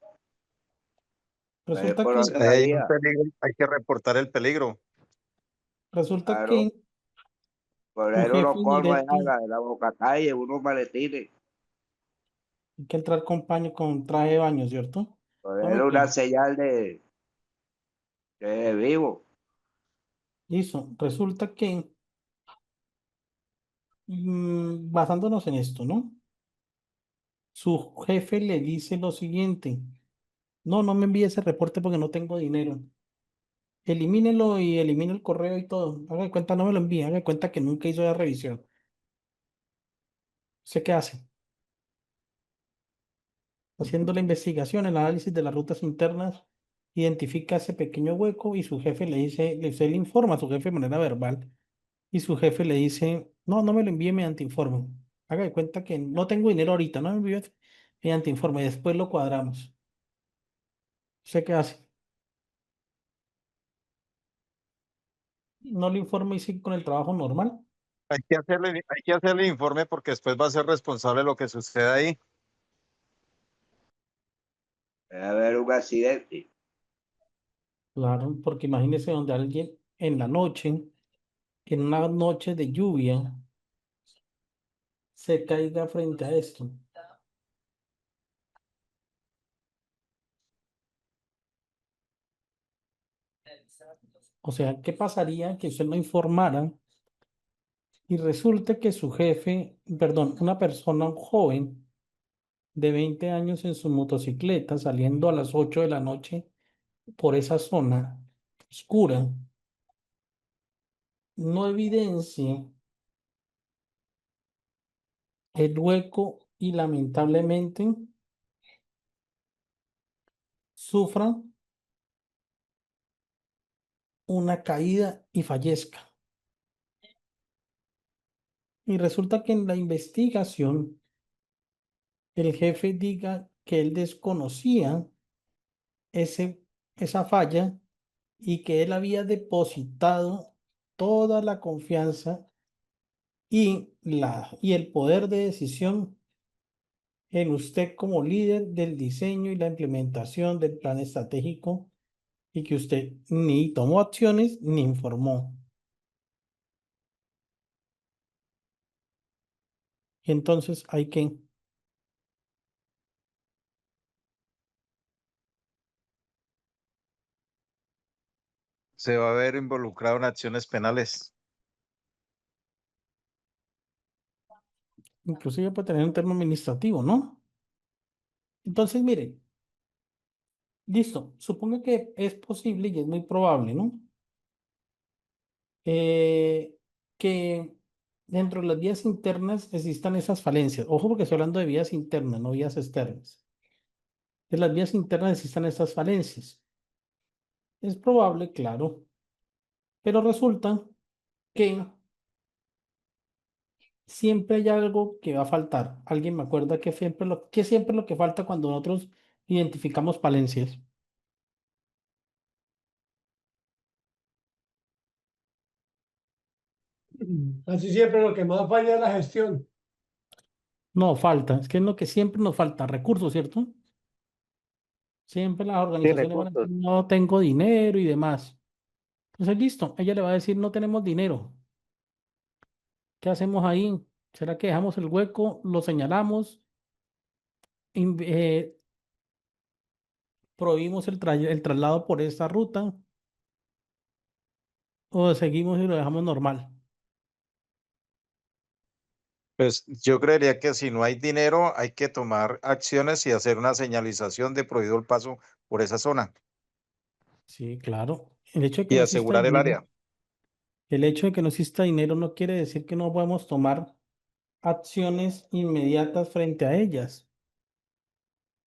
Resulta Por que, otra Hay un vía. peligro, hay que reportar el peligro. resulta Claro. que su Poner jefe unos polvos allá indirecto, en la boca calle, unos maletines. hay que entrar con traje de baño, ¿cierto? Poner Tome una cuidado. señal de vivo. Listo. Resulta que, basándonos en esto, ¿no? Su jefe le dice lo siguiente. No, no me envíe ese reporte porque no tengo dinero. Elimínelo y elimine el correo y todo. Haga de cuenta, no me lo envíe. Haga de cuenta que nunca hizo la revisión. ¿Sé qué hace? Haciendo la investigación, el análisis de las rutas internas, identifica ese pequeño hueco y su jefe le dice, usted le informa a su jefe de manera verbal y su jefe le dice, no, no me lo envíe mediante informe. Haga de cuenta que no tengo dinero ahorita, no me envíe mediante informe, después lo cuadramos. ¿Sé qué hace? No le informa y sigue con el trabajo normal. Hay que hacerle informe porque después va a ser responsable de lo que suceda ahí. Debe haber un accidente. Claro, porque imagínese donde alguien en la noche, en una noche de lluvia, se caiga frente a esto. O sea, ¿qué pasaría que usted no informara y resulte que su jefe, perdón, una persona, un joven de 20 años en su motocicleta saliendo a las 8 de la noche por esa zona oscura, no evidencie el hueco y lamentablemente sufra una caída y fallezca? Y resulta que en la investigación el jefe diga que él desconocía ese, esa falla y que él había depositado toda la confianza y el poder de decisión en usted como líder del diseño y la implementación del plan estratégico y que usted ni tomó acciones ni informó. Y entonces hay que, Se va a ver involucrado en acciones penales. inclusive puede tener un tema administrativo, ¿no? Entonces, mire, listo, supongo que es posible y es muy probable, ¿no? Eh, que dentro de las vías internas existan esas falencias. Ojo, porque estoy hablando de vías internas, no vías externas. En las vías internas existan estas falencias. Es probable, claro, pero resulta que siempre hay algo que va a faltar. ¿Alguien me acuerda que siempre es lo que falta cuando nosotros identificamos falencias? Así siempre lo que más falla es la gestión. No, falta. Es que es lo que siempre nos falta, recursos, ¿cierto? Siempre las Sí, organizaciones van a decir, recursos. no tengo dinero y demás. Entonces, listo, ella le va a decir, no tenemos dinero. ¿Qué hacemos ahí? ¿Será que dejamos el hueco, lo señalamos, prohibimos el traslado por esta ruta o seguimos y lo dejamos normal? Pues yo creería que si no hay dinero, hay que tomar acciones y hacer una señalización de prohibido el paso por esa zona Sí, claro. El hecho de que y no exista asegurar el dinero, área. el hecho de que no exista dinero no quiere decir que no podemos tomar acciones inmediatas frente a ellas.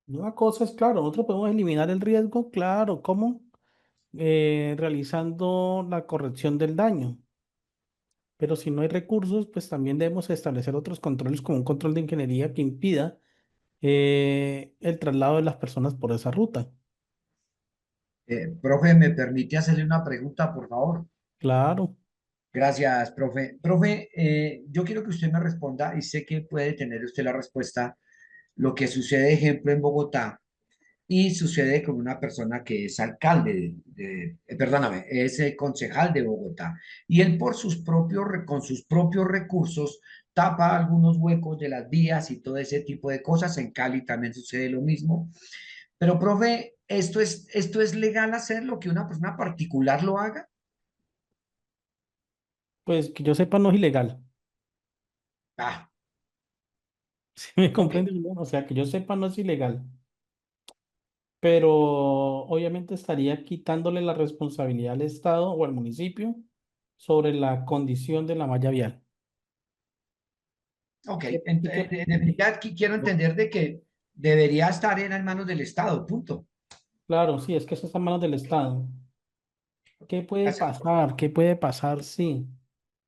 Una cosa es, claro, nosotros podemos eliminar el riesgo, claro, ¿cómo? Realizando la corrección del daño. Pero si no hay recursos, pues también debemos establecer otros controles como un control de ingeniería que impida el traslado de las personas por esa ruta. Profe, ¿me permite hacerle una pregunta, por favor? Claro, Gracias, profe. Profe, yo quiero que usted me responda y sé que puede tener usted la respuesta. Lo que sucede, ejemplo, en Bogotá y sucede con una persona que es alcalde perdóname, es concejal de Bogotá. Y él con sus propios recursos tapa algunos huecos de las vías y todo ese tipo de cosas. En Cali también sucede lo mismo. Pero, profe, ¿esto es legal hacerlo, que una persona particular lo haga? pues que yo sepa no es ilegal. Ah, ¿Sí me ok. comprende? O sea, que yo sepa no es ilegal. Pero obviamente estaría quitándole la responsabilidad al Estado o al municipio sobre la condición de la malla vial. Ok, Y que, en definitiva aquí quiero entender de que debería estar en manos del Estado, punto. claro, sí, es que eso está en manos del Estado. ¿Qué puede Gracias. pasar? ¿Qué puede pasar? Sí,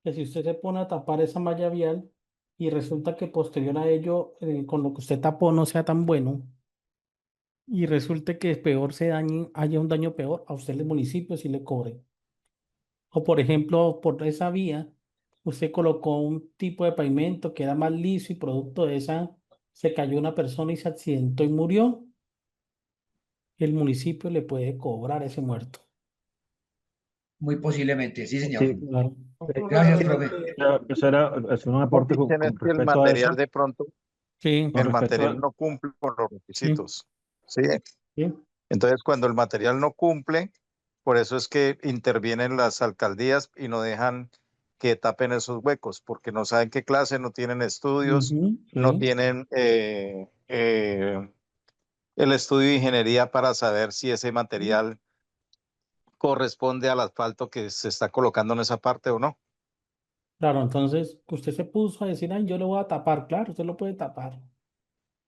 que si usted se pone a tapar esa malla vial y resulta que posterior a ello, con lo que usted tapó no sea tan bueno y resulte que peor se dañe, haya un daño peor, a usted el municipio sí le cobre. O por ejemplo, por esa vía, usted colocó un tipo de pavimento que era más liso y producto de esa se cayó una persona y se accidentó y murió, el municipio le puede cobrar ese muerto. Muy posiblemente, sí, señor. Sí, Claro. Gracias, profe. es un Lo aporte que dicen es con que el respecto a material eso, de pronto, Sí, con el respecto material a, no cumple con los sí, requisitos. ¿Sí? sí. Entonces, cuando el material no cumple, Por eso es que intervienen las alcaldías y no dejan que tapen esos huecos, porque no saben qué clase, no tienen estudios, no Sí. tienen el estudio de ingeniería para saber si ese material corresponde al asfalto que se está colocando en esa parte o no. Claro, entonces usted se puso a decir, ay, yo lo voy a tapar. Claro, usted lo puede tapar.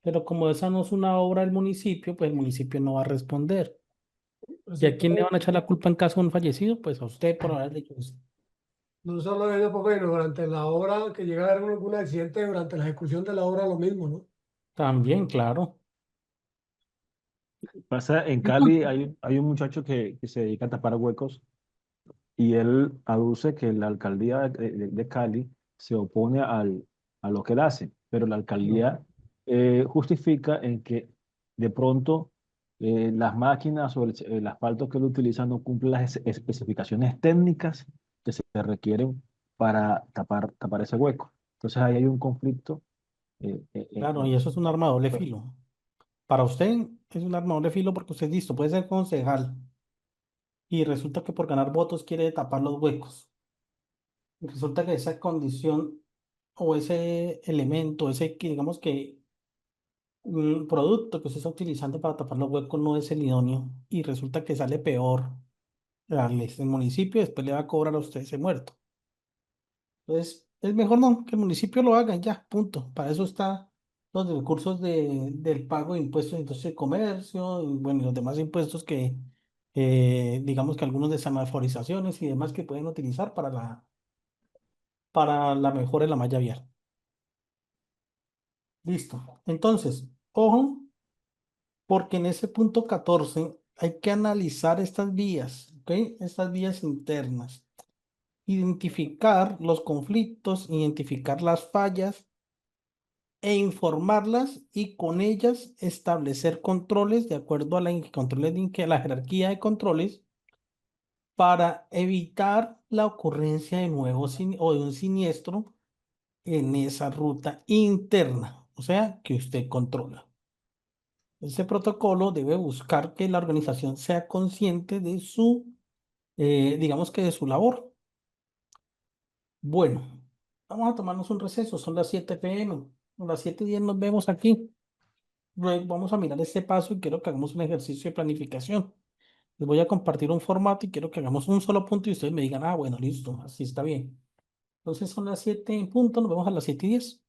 Pero como esa no es una obra del municipio, pues el municipio no va a responder. Pues ¿Y a sí, quién le pero van a echar la culpa en caso de un fallecido? Pues a usted por haber dicho eso. no solo eso, porque durante la obra, que llega a haber algún accidente durante la ejecución de la obra, lo mismo, ¿no? También, claro. Pasa, en Cali Entonces, hay un muchacho que se dedica a tapar huecos y él aduce que la alcaldía de Cali se opone a lo que él hace, pero la alcaldía justifica en que de pronto las máquinas o el asfalto que él utiliza no cumple las especificaciones técnicas que se requieren para tapar ese hueco. Entonces ahí hay un conflicto. eh, eh, eh, claro, eh, y eso es un arma de doble pues, filo. Para usted es un arma de doble filo porque usted es listo, puede ser concejal y resulta que por ganar votos quiere tapar los huecos. Y resulta que esa condición o ese elemento, ese que digamos que un producto que usted está utilizando para tapar los huecos no es el idóneo y resulta que sale peor. El municipio después le va a cobrar a usted ese muerto. Entonces, es mejor no, que el municipio lo haga y ya, punto. Para eso está los recursos del pago de impuestos de industria y comercio, y bueno, y los demás impuestos que, digamos que algunos de semaforizaciones y demás que pueden utilizar para la mejora de la malla vial. Listo. Entonces, ojo, porque en ese punto 14 hay que analizar estas vías, ¿ok? Estas vías internas. Identificar los conflictos, identificar las fallas e informarlas y con ellas establecer controles de acuerdo a la jerarquía de controles para evitar la ocurrencia de o de un siniestro en esa ruta interna, o sea, que usted controla. Ese protocolo debe buscar que la organización sea consciente de digamos que de su labor. Bueno, vamos a tomarnos un receso, son las 7 p.m. A las 7:10 nos vemos aquí. Luego vamos a mirar este paso y quiero que hagamos un ejercicio de planificación. Les voy a compartir un formato y quiero que hagamos un solo punto y ustedes me digan, ah, bueno, listo, así está bien. Entonces son las 7 en punto, nos vemos a las 7:10.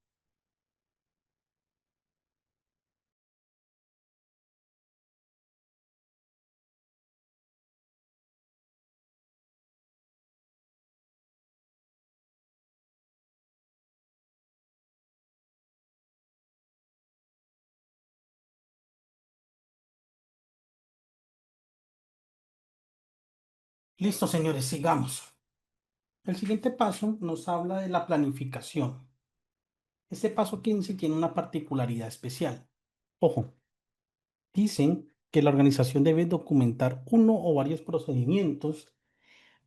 Listo, señores, sigamos. El siguiente paso nos habla de la planificación. Este paso 15 tiene una particularidad especial. Ojo, dicen que la organización debe documentar uno o varios procedimientos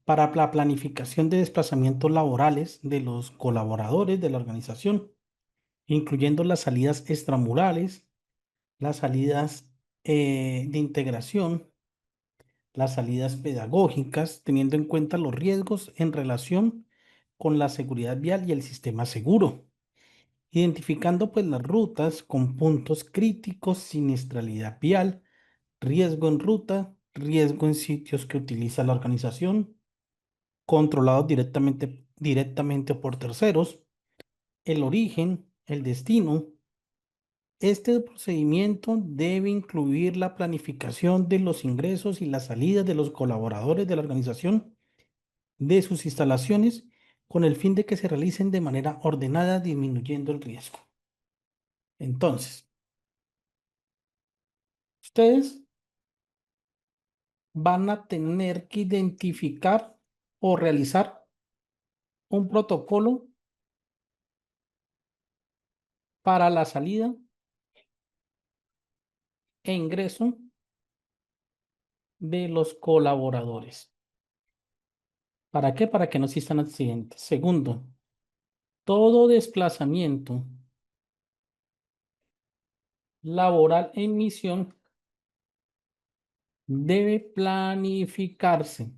para la planificación de desplazamientos laborales de los colaboradores de la organización, incluyendo las salidas extramurales, las salidas de integración, las salidas pedagógicas, teniendo en cuenta los riesgos en relación con la seguridad vial y el sistema seguro, identificando pues las rutas con puntos críticos, siniestralidad vial, riesgo en ruta, riesgo en sitios que utiliza la organización, controlados directamente por terceros, el origen, el destino. Este procedimiento debe incluir la planificación de los ingresos y las salidas de los colaboradores de la organización de sus instalaciones con el fin de que se realicen de manera ordenada, disminuyendo el riesgo. Entonces, ustedes van a tener que identificar o realizar un protocolo para la salida e ingreso de los colaboradores. ¿Para qué? Para que no existan accidentes. Segundo, todo desplazamiento laboral en misión debe planificarse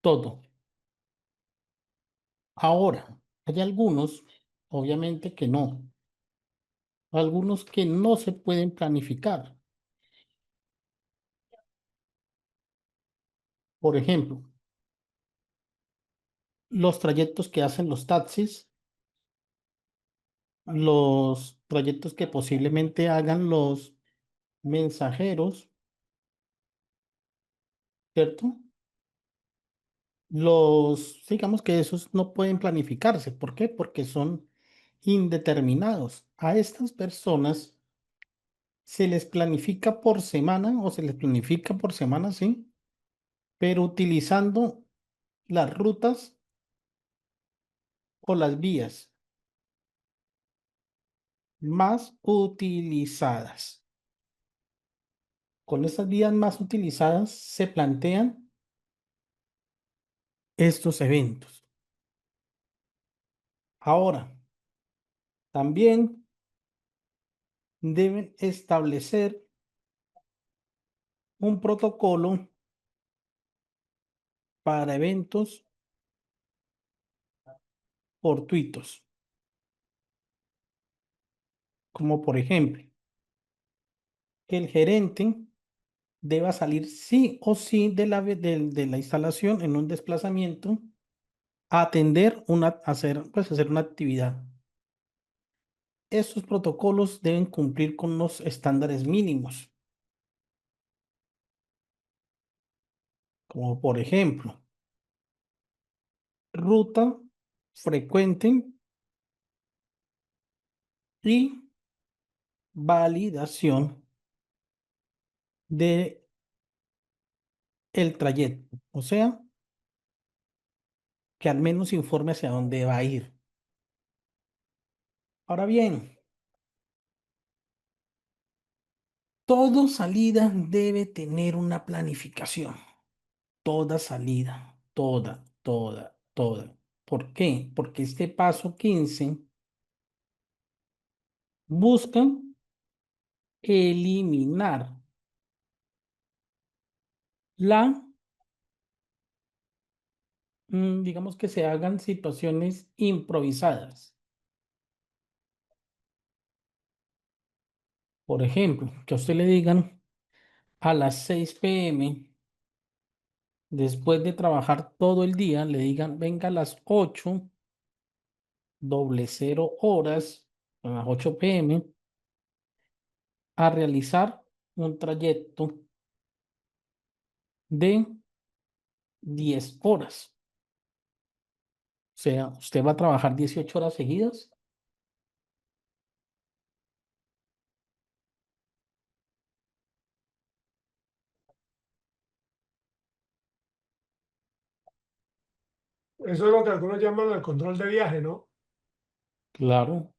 todo. Ahora, hay algunos, obviamente que no. Algunos que no se pueden planificar. Por ejemplo, los trayectos que hacen los taxis, los trayectos que posiblemente hagan los mensajeros, ¿cierto? Digamos que esos no pueden planificarse. ¿Por qué? Porque son indeterminados. A estas personas se les planifica por semana o se les planifica por semana, sí, pero utilizando las rutas o las vías más utilizadas. Con esas vías más utilizadas se plantean estos eventos. Ahora, también deben establecer un protocolo para eventos fortuitos, como por ejemplo, que el gerente deba salir sí o sí de la instalación en un desplazamiento a atender hacer una actividad. Estos protocolos deben cumplir con unos estándares mínimos, como por ejemplo, ruta frecuente y validación de el trayecto, o sea, que al menos informe hacia dónde va a ir. Ahora bien, toda salida debe tener una planificación. Toda salida, toda. ¿Por qué? Porque este paso 15 busca eliminar digamos que se hagan situaciones improvisadas. Por ejemplo, que a usted le digan a las 6 p.m., después de trabajar todo el día, le digan, venga a las 8:00, a las 8 p.m., a realizar un trayecto de 10 horas. O sea, usted va a trabajar 18 horas seguidas. Eso es lo que algunos llaman el control de viaje, ¿no? Claro.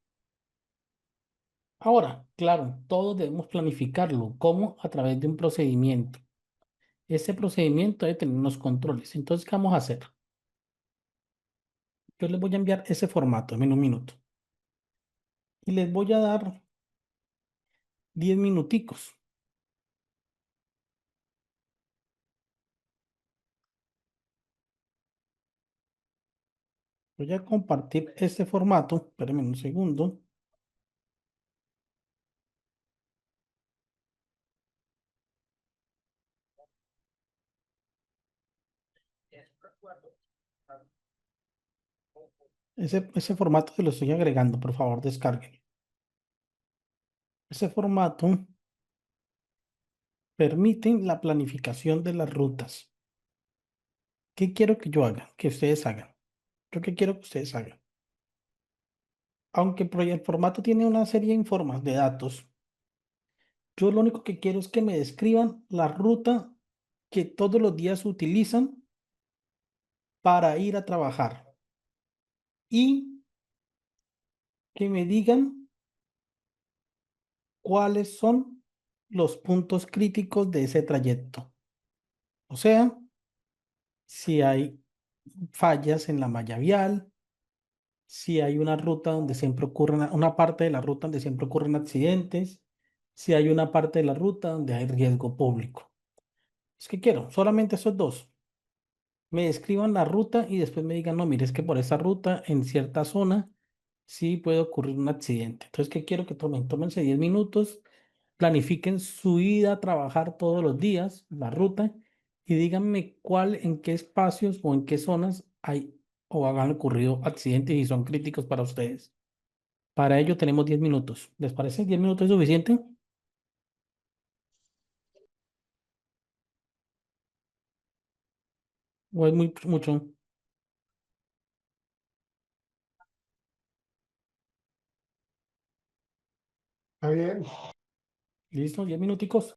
Ahora, claro, todos debemos planificarlo. ¿Cómo? A través de un procedimiento. Ese procedimiento debe tener unos controles. Entonces, ¿qué vamos a hacer? Yo les voy a enviar ese formato en un minuto. Y les voy a dar 10 minuticos. Voy a compartir este formato. Espérenme un segundo. Ese formato se lo estoy agregando. Por favor, descarguen. Ese formato permite la planificación de las rutas. ¿Qué quiero que yo haga? Que ustedes hagan. ¿Yo qué quiero que ustedes hagan? Aunque el formato tiene una serie de de datos, yo lo único que quiero es que me describan la ruta que todos los días utilizan para ir a trabajar y que me digan cuáles son los puntos críticos de ese trayecto. O sea, si hay fallas en la malla vial, si hay una ruta donde siempre ocurren, una parte de la ruta donde siempre ocurren accidentes, si hay una parte de la ruta donde hay riesgo público. Es que quiero solamente esos dos. Me describan la ruta y después me digan, no, mire, es que por esa ruta, en cierta zona, sí puede ocurrir un accidente. Entonces, ¿qué quiero que tómense 10 minutos, planifiquen su ida a trabajar todos los días, la ruta, y díganme en qué espacios o en qué zonas hay o han ocurrido accidentes y son críticos para ustedes. Para ello tenemos 10 minutos. ¿Les parece 10 minutos es suficiente? ¿O es mucho? Está bien. ¿Listo? 10 minuticos.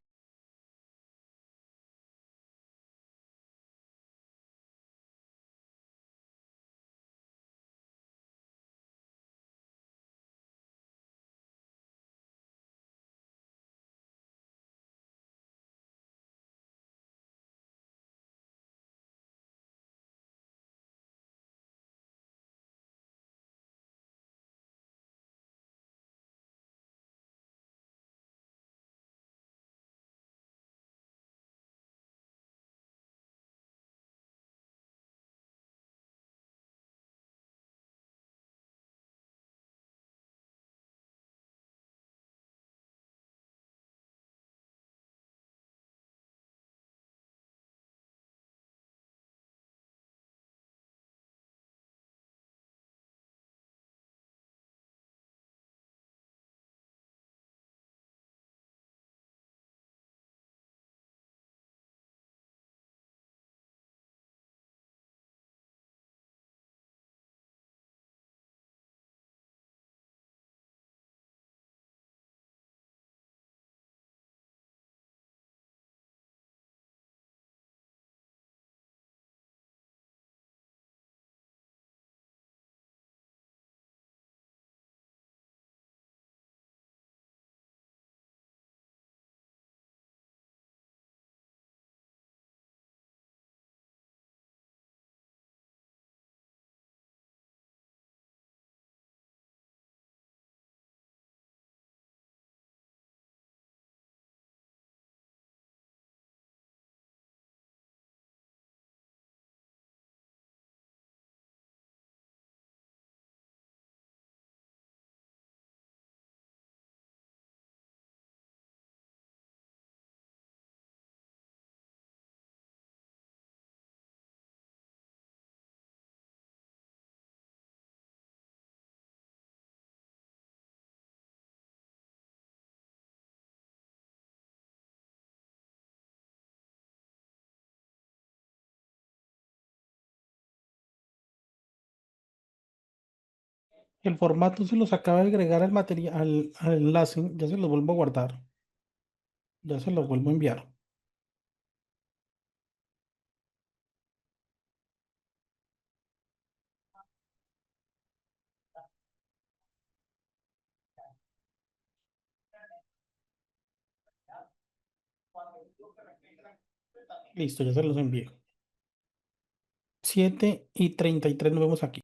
El formato se los acaba de agregar al material, al enlace. Ya se los vuelvo a guardar. Ya se los vuelvo a enviar. Listo, ya se los envío. 7:33 nos vemos aquí.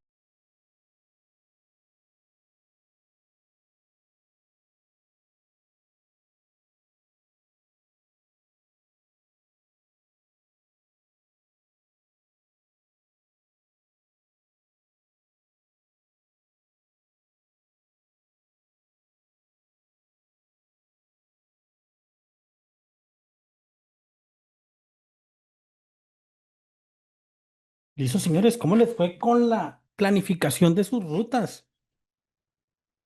Listo, señores, ¿cómo les fue con la planificación de sus rutas?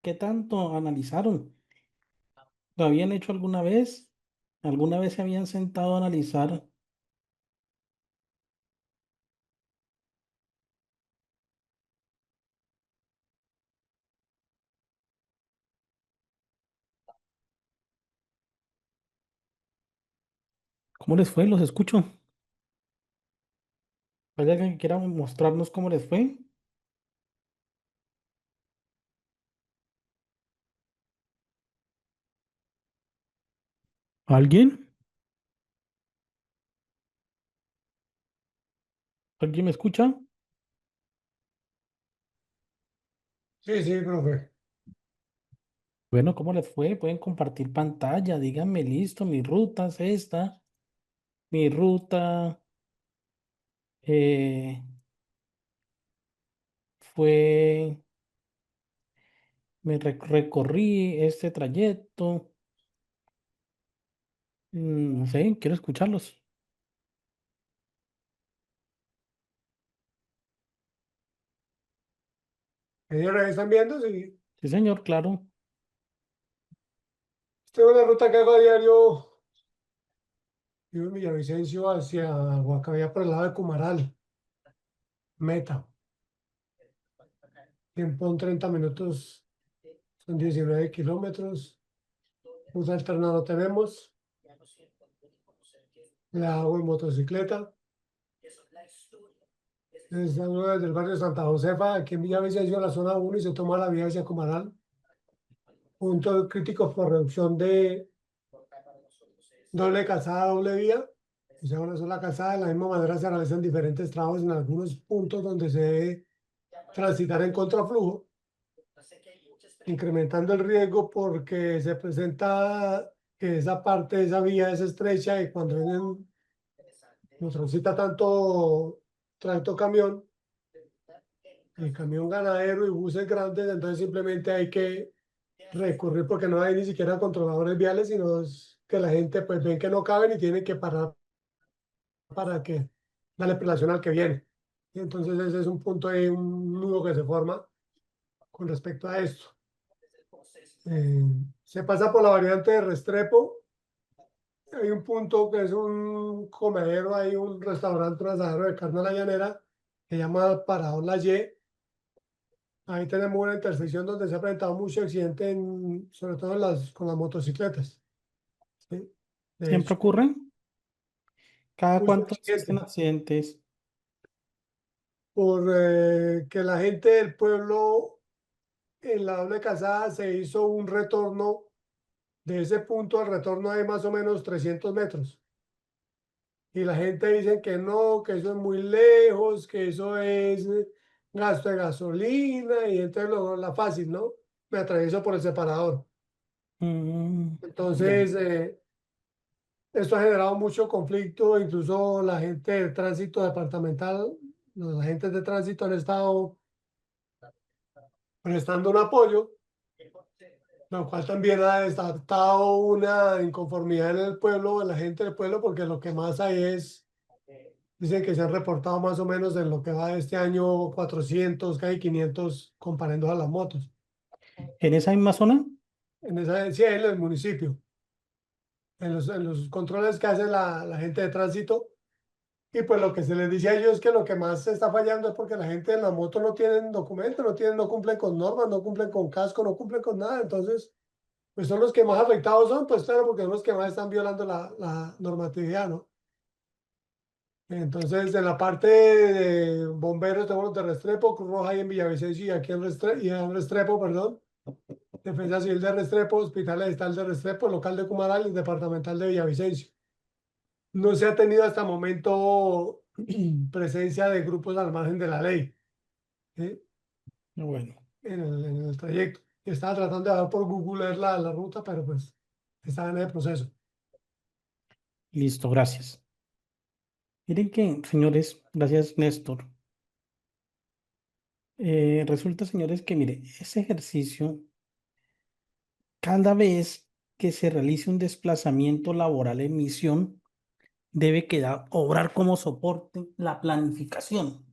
¿Qué tanto analizaron? ¿Lo habían hecho alguna vez? ¿Alguna vez se habían sentado a analizar cómo les fue? Los escucho. ¿Hay alguien que quiera mostrarnos cómo les fue? ¿Alguien? ¿Alguien me escucha? Sí, sí, profe. Bueno, ¿cómo les fue? Pueden compartir pantalla, díganme, listo, mi ruta es esta, mi ruta eh, fue, recorrí este trayecto, no sé, quiero escucharlos. Señores, ¿están viendo? Sí. Sí, señor, claro. Esta es una ruta que hago a diario. Vivo en Villavicencio hacia Guacavía por el lado de Cumaral. Meta. Tiempo en 30 minutos. Son 19 kilómetros. Ruta alterna no tenemos. La hago en motocicleta. Salgo desde el barrio Santa Josefa, aquí en Villavicencio, la zona 1, y se toma la vía hacia Cumaral. Puntos críticos por reducción de doble calzada, doble vía. O sea, una sola calzada. De la misma manera se realizan diferentes tramos en algunos puntos donde se debe transitar en contraflujo, incrementando el riesgo porque se presenta que esa parte de esa vía es estrecha y cuando no transita tanto camión, el camión ganadero y buses grandes, entonces simplemente hay que recurrir porque no hay ni siquiera controladores viales, sino es que la gente pues ven que no caben y tienen que parar para que darle prelación al que viene. Y entonces ese es un punto ahí, un nudo que se forma con respecto a esto. Se pasa por la variante de Restrepo. Hay un punto que es un comedero, hay un restaurante, un asadero de carne a la llanera, que se llama Parador La Y. Ahí tenemos una intersección donde se ha presentado mucho accidente, sobre todo con las motocicletas. ¿Sí? De ¿Siempre hecho, ocurren? ¿Cada mucho cuánto existen accidente. accidentes? Por que la gente del pueblo en la doble calzada se hizo un retorno. De ese punto al retorno hay más o menos 300 metros. Y la gente dice que no, que eso es muy lejos, que eso es gasto de gasolina, y entonces la fácil, ¿no? Me atravieso por el separador. Ya. Entonces, esto ha generado mucho conflicto, incluso la gente de tránsito departamental, los agentes de tránsito han estado prestando un apoyo, lo cual también ha desatado una inconformidad en el pueblo, en la gente del pueblo, porque lo que más hay es, dicen que se han reportado más o menos en lo que va de este año 400, casi 500, comparando a las motos. ¿En esa misma zona? Sí, en el municipio, en los controles que hace la gente de tránsito. Y pues lo que se les dice a ellos es que lo que más se está fallando es porque la gente en la moto no tienen documentos, no cumplen con normas, no cumplen con casco, no cumplen con nada. Entonces, pues son los que más afectados son, pues claro, porque son los que más están violando la normatividad, ¿no? Entonces, en la parte de bomberos tenemos los de Restrepo, Cruz Roja ahí en Villavicencio y aquí en Restrepo, perdón. Defensa Civil de Restrepo, Hospital Estatal de Restrepo, local de Cumaral y departamental de Villavicencio. No se ha tenido hasta el momento presencia de grupos al margen de la ley, ¿sí? Bueno, En el trayecto. Estaba tratando de dar por Google la ruta, pero pues estaba en el proceso. listo, gracias. Miren que, señores, gracias, Néstor. Resulta, señores, que mire, ese ejercicio, cada vez que se realice un desplazamiento laboral en misión, debe quedar, obrar como soporte la planificación.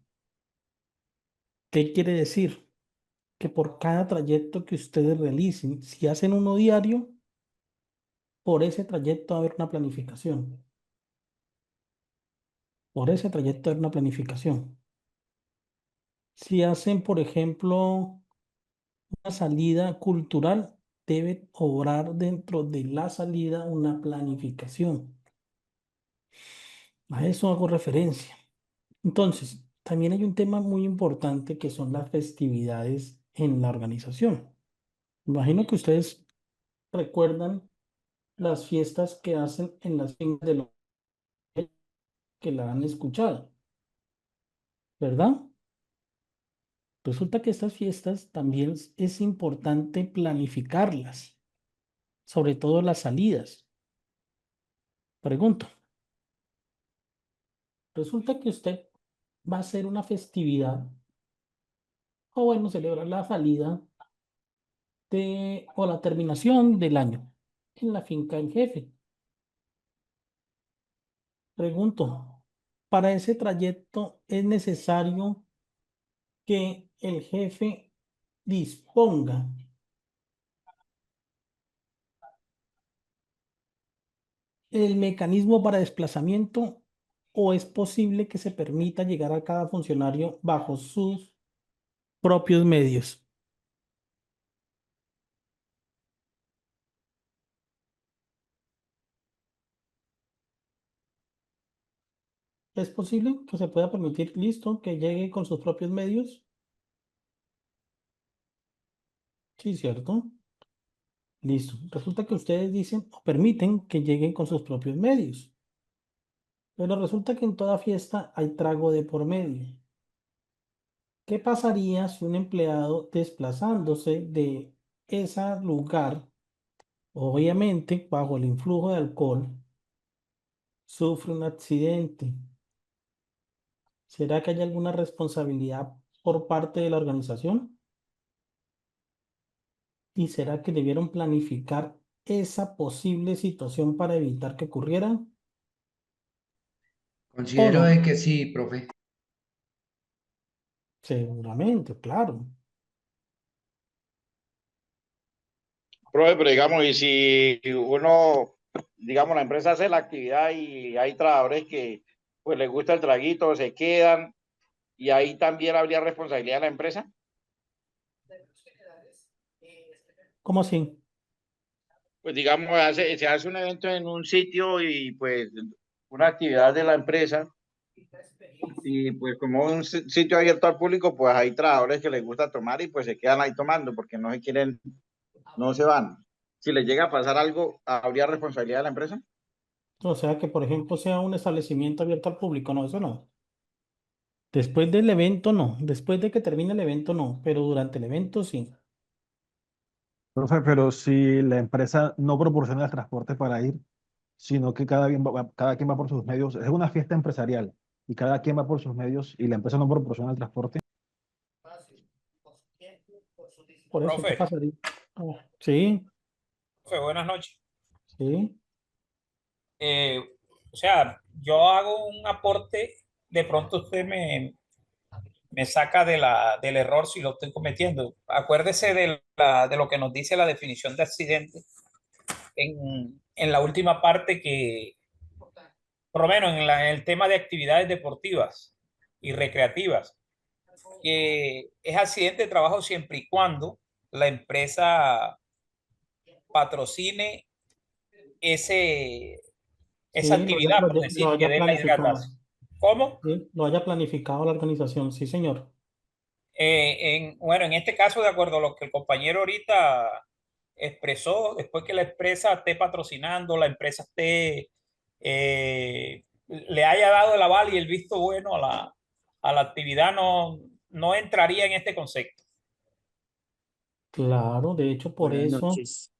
¿Qué quiere decir? Que por cada trayecto que ustedes realicen, si hacen uno diario, por ese trayecto va a haber una planificación. Por ese trayecto va a haber una planificación. Si hacen, por ejemplo, una salida cultural, debe obrar dentro de la salida una planificación. A eso hago referencia. Entonces, también hay un tema muy importante que son las festividades en la organización. Imagino que ustedes recuerdan las fiestas que hacen en las fincas de los que la han escuchado, ¿verdad? Resulta que estas fiestas también es importante planificarlas, sobre todo las salidas. Pregunto, resulta que usted va a hacer una festividad, o bueno, celebrar la salida o la terminación del año en la finca del jefe. Pregunto, para ese trayecto es necesario que el jefe disponga el mecanismo para desplazamiento, o es posible que se permita llegar a cada funcionario bajo sus propios medios. ¿Es posible que se pueda permitir, listo, que llegue con sus propios medios? Sí, cierto. Listo. Resulta que ustedes dicen o permiten que lleguen con sus propios medios. Pero resulta que en toda fiesta hay trago de por medio. ¿Qué pasaría si un empleado desplazándose de ese lugar, obviamente bajo el influjo de alcohol, sufre un accidente? ¿Será que hay alguna responsabilidad por parte de la organización? ¿Y será que debieron planificar esa posible situación para evitar que ocurriera? ¿O Considero de no? que sí, profe. Seguramente, claro. Profe, pero digamos, y si uno, digamos, la empresa hace la actividad y hay trabajadores que pues les gusta el traguito, se quedan, y ahí también habría responsabilidad de la empresa. ¿Cómo así? Pues digamos, se hace un evento en un sitio y pues una actividad de la empresa, y pues como un sitio abierto al público, pues hay trabajadores que les gusta tomar y pues se quedan ahí tomando porque no se quieren, no se van. Si les llega a pasar algo, ¿habría responsabilidad de la empresa? O sea, que por ejemplo sea un establecimiento abierto al público, no, eso no. Después del evento no, después de que termine el evento no, pero durante el evento sí. Profe, pero si la empresa no proporciona el transporte para ir, sino que cada quien va por sus medios, es una fiesta empresarial y cada quien va por sus medios y la empresa no proporciona el transporte. Por eso, ¿qué Profe, pasaría? Sí, profe, buenas noches. sí, Eh, o sea, yo hago un aporte, de pronto usted me saca del error si lo estoy cometiendo. Acuérdese de lo que nos dice la definición de accidente en la última parte que, por lo menos en el tema de actividades deportivas y recreativas, que es accidente de trabajo siempre y cuando la empresa patrocine esa sí, actividad, por lo decir, que haya dé la planificado. hidratación. ¿Cómo? Sí, lo haya planificado la organización, sí, señor. Bueno, en este caso, de acuerdo a lo que el compañero ahorita expresó, después que la empresa esté patrocinando, la empresa le haya dado el aval y el visto bueno a la actividad, no entraría en este concepto. Claro, de hecho, por Buenas eso, noches.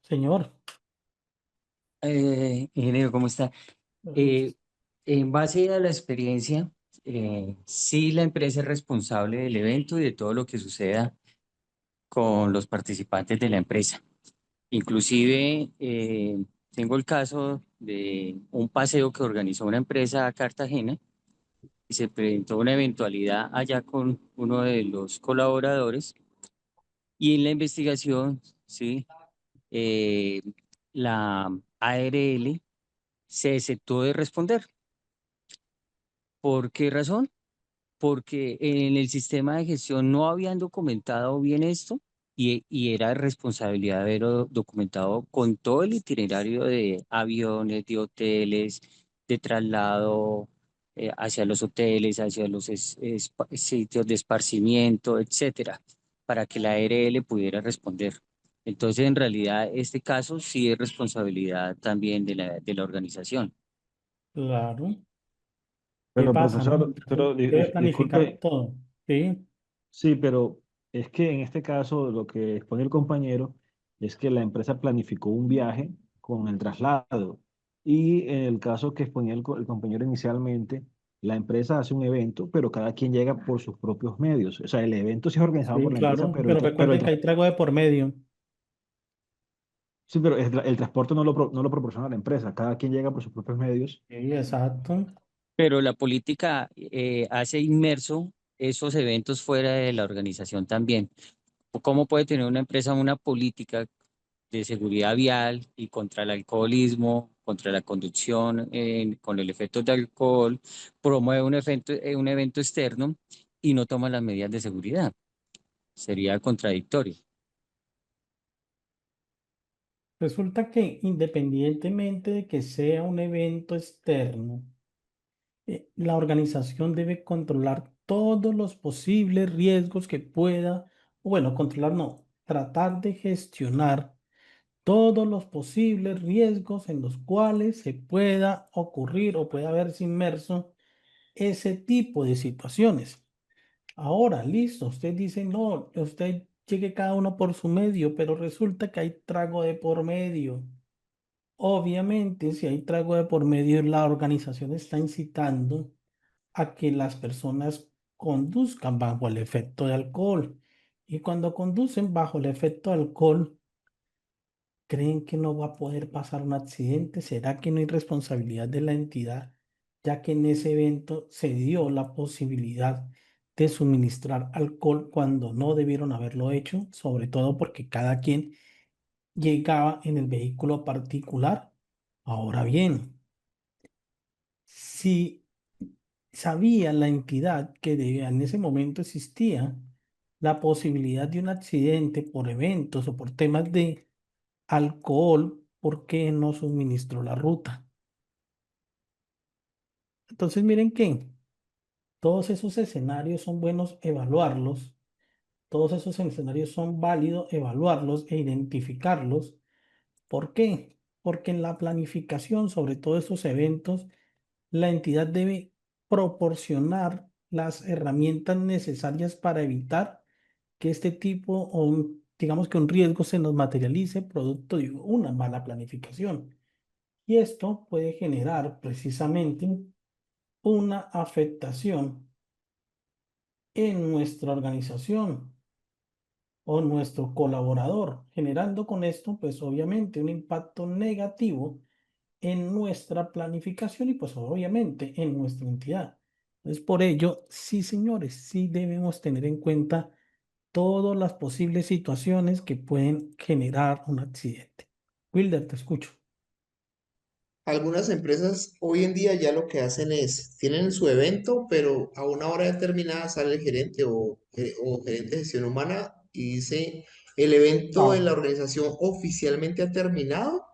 señor. Ingeniero, ¿cómo está? Buenas Eh, noches. en base a la experiencia, sí la empresa es responsable del evento y de todo lo que suceda con los participantes de la empresa. Inclusive, tengo el caso de un paseo que organizó una empresa a Cartagena y se presentó una eventualidad allá con uno de los colaboradores y en la investigación, sí, eh, la ARL se exceptuó de responder. ¿Por qué razón? Porque en el sistema de gestión no habían documentado bien esto y era responsabilidad de haberlo documentado con todo el itinerario de aviones, de hoteles, de traslado hacia los hoteles, hacia los sitios de esparcimiento, etcétera, para que la ARL pudiera responder. Entonces, en realidad, este caso sí es responsabilidad también de la organización. Claro. ¿Qué Pero pasa, no? profesor, Entonces, debe planificar disculpe, todo. Sí, Sí, pero es que en este caso lo que expone el compañero es que la empresa planificó un viaje con el traslado. Y en el caso que exponía el compañero inicialmente, la empresa hace un evento, pero cada quien llega por sus propios medios. O sea, el evento sí es organizado Sí, por la empresa, claro, pero pero recuerden que hay trago de por medio. sí, pero el transporte no lo proporciona la empresa. Cada quien llega por sus propios medios. Sí, exacto. Pero la política hace inmerso esos eventos fuera de la organización también. ¿Cómo puede tener una empresa una política de seguridad vial y contra el alcoholismo, contra la conducción con el efecto de alcohol, promueve un evento externo y no toma las medidas de seguridad? Sería contradictorio. Resulta que independientemente de que sea un evento externo, la organización debe controlar todos los posibles riesgos que pueda, o bueno, controlar no, tratar de gestionar todos los posibles riesgos en los cuales se pueda ocurrir o pueda haberse inmerso ese tipo de situaciones. Ahora, listo, usted dice, no, usted llegue cada uno por su medio, pero resulta que hay trago de por medio. Obviamente, si hay trago de por medio, la organización está incitando a que las personas conduzcan bajo el efecto de alcohol. Y cuando conducen bajo el efecto de alcohol, ¿creen que no va a poder pasar un accidente? ¿Será que no hay responsabilidad de la entidad, ya que en ese evento se dio la posibilidad de suministrar alcohol cuando no debieron haberlo hecho? Sobre todo porque cada quien llegaba en el vehículo particular. Ahora bien, si sabía la entidad que en ese momento existía la posibilidad de un accidente por eventos o por temas de alcohol, ¿por qué no suministró la ruta? Entonces, miren que todos esos escenarios son buenos evaluarlos, todos esos escenarios son válidos evaluarlos e identificarlos. ¿Por qué? Porque en la planificación sobre todos esos eventos, la entidad debe proporcionar las herramientas necesarias para evitar que este tipo o digamos que un riesgo se nos materialice producto de una mala planificación. Y esto puede generar precisamente una afectación en nuestra organización o nuestro colaborador, generando con esto, pues obviamente un impacto negativo en nuestra planificación y pues obviamente en nuestra entidad. Entonces, por ello, sí, señores, sí debemos tener en cuenta todas las posibles situaciones que pueden generar un accidente. Wilder, te escucho. Algunas empresas hoy en día ya lo que hacen es, tienen su evento, pero a una hora determinada sale el gerente o gerente de gestión humana y dice, el evento en Ah, la organización oficialmente ha terminado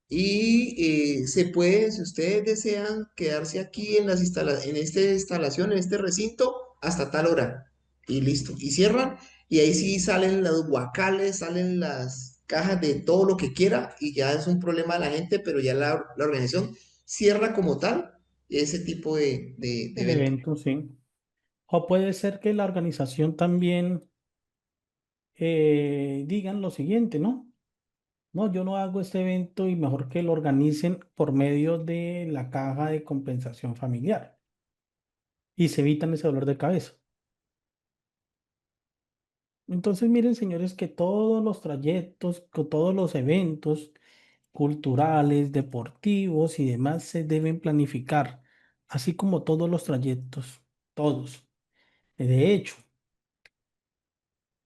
y se puede, si ustedes desean, quedarse aquí en en esta instalación, en este recinto, hasta tal hora. Y listo. Y cierran. Y ahí sí salen los guacales, salen las cajas de todo lo que quiera. Y ya es un problema de la gente, pero ya la organización cierra como tal ese tipo de el evento. evento, sí. O puede ser que la organización también digan lo siguiente, ¿no? No, yo no hago este evento y mejor que lo organicen por medio de la caja de compensación familiar y se evitan ese dolor de cabeza. Entonces, miren, señores, que todos los trayectos, que todos los eventos culturales, deportivos y demás se deben planificar, así como todos los trayectos, todos. De hecho,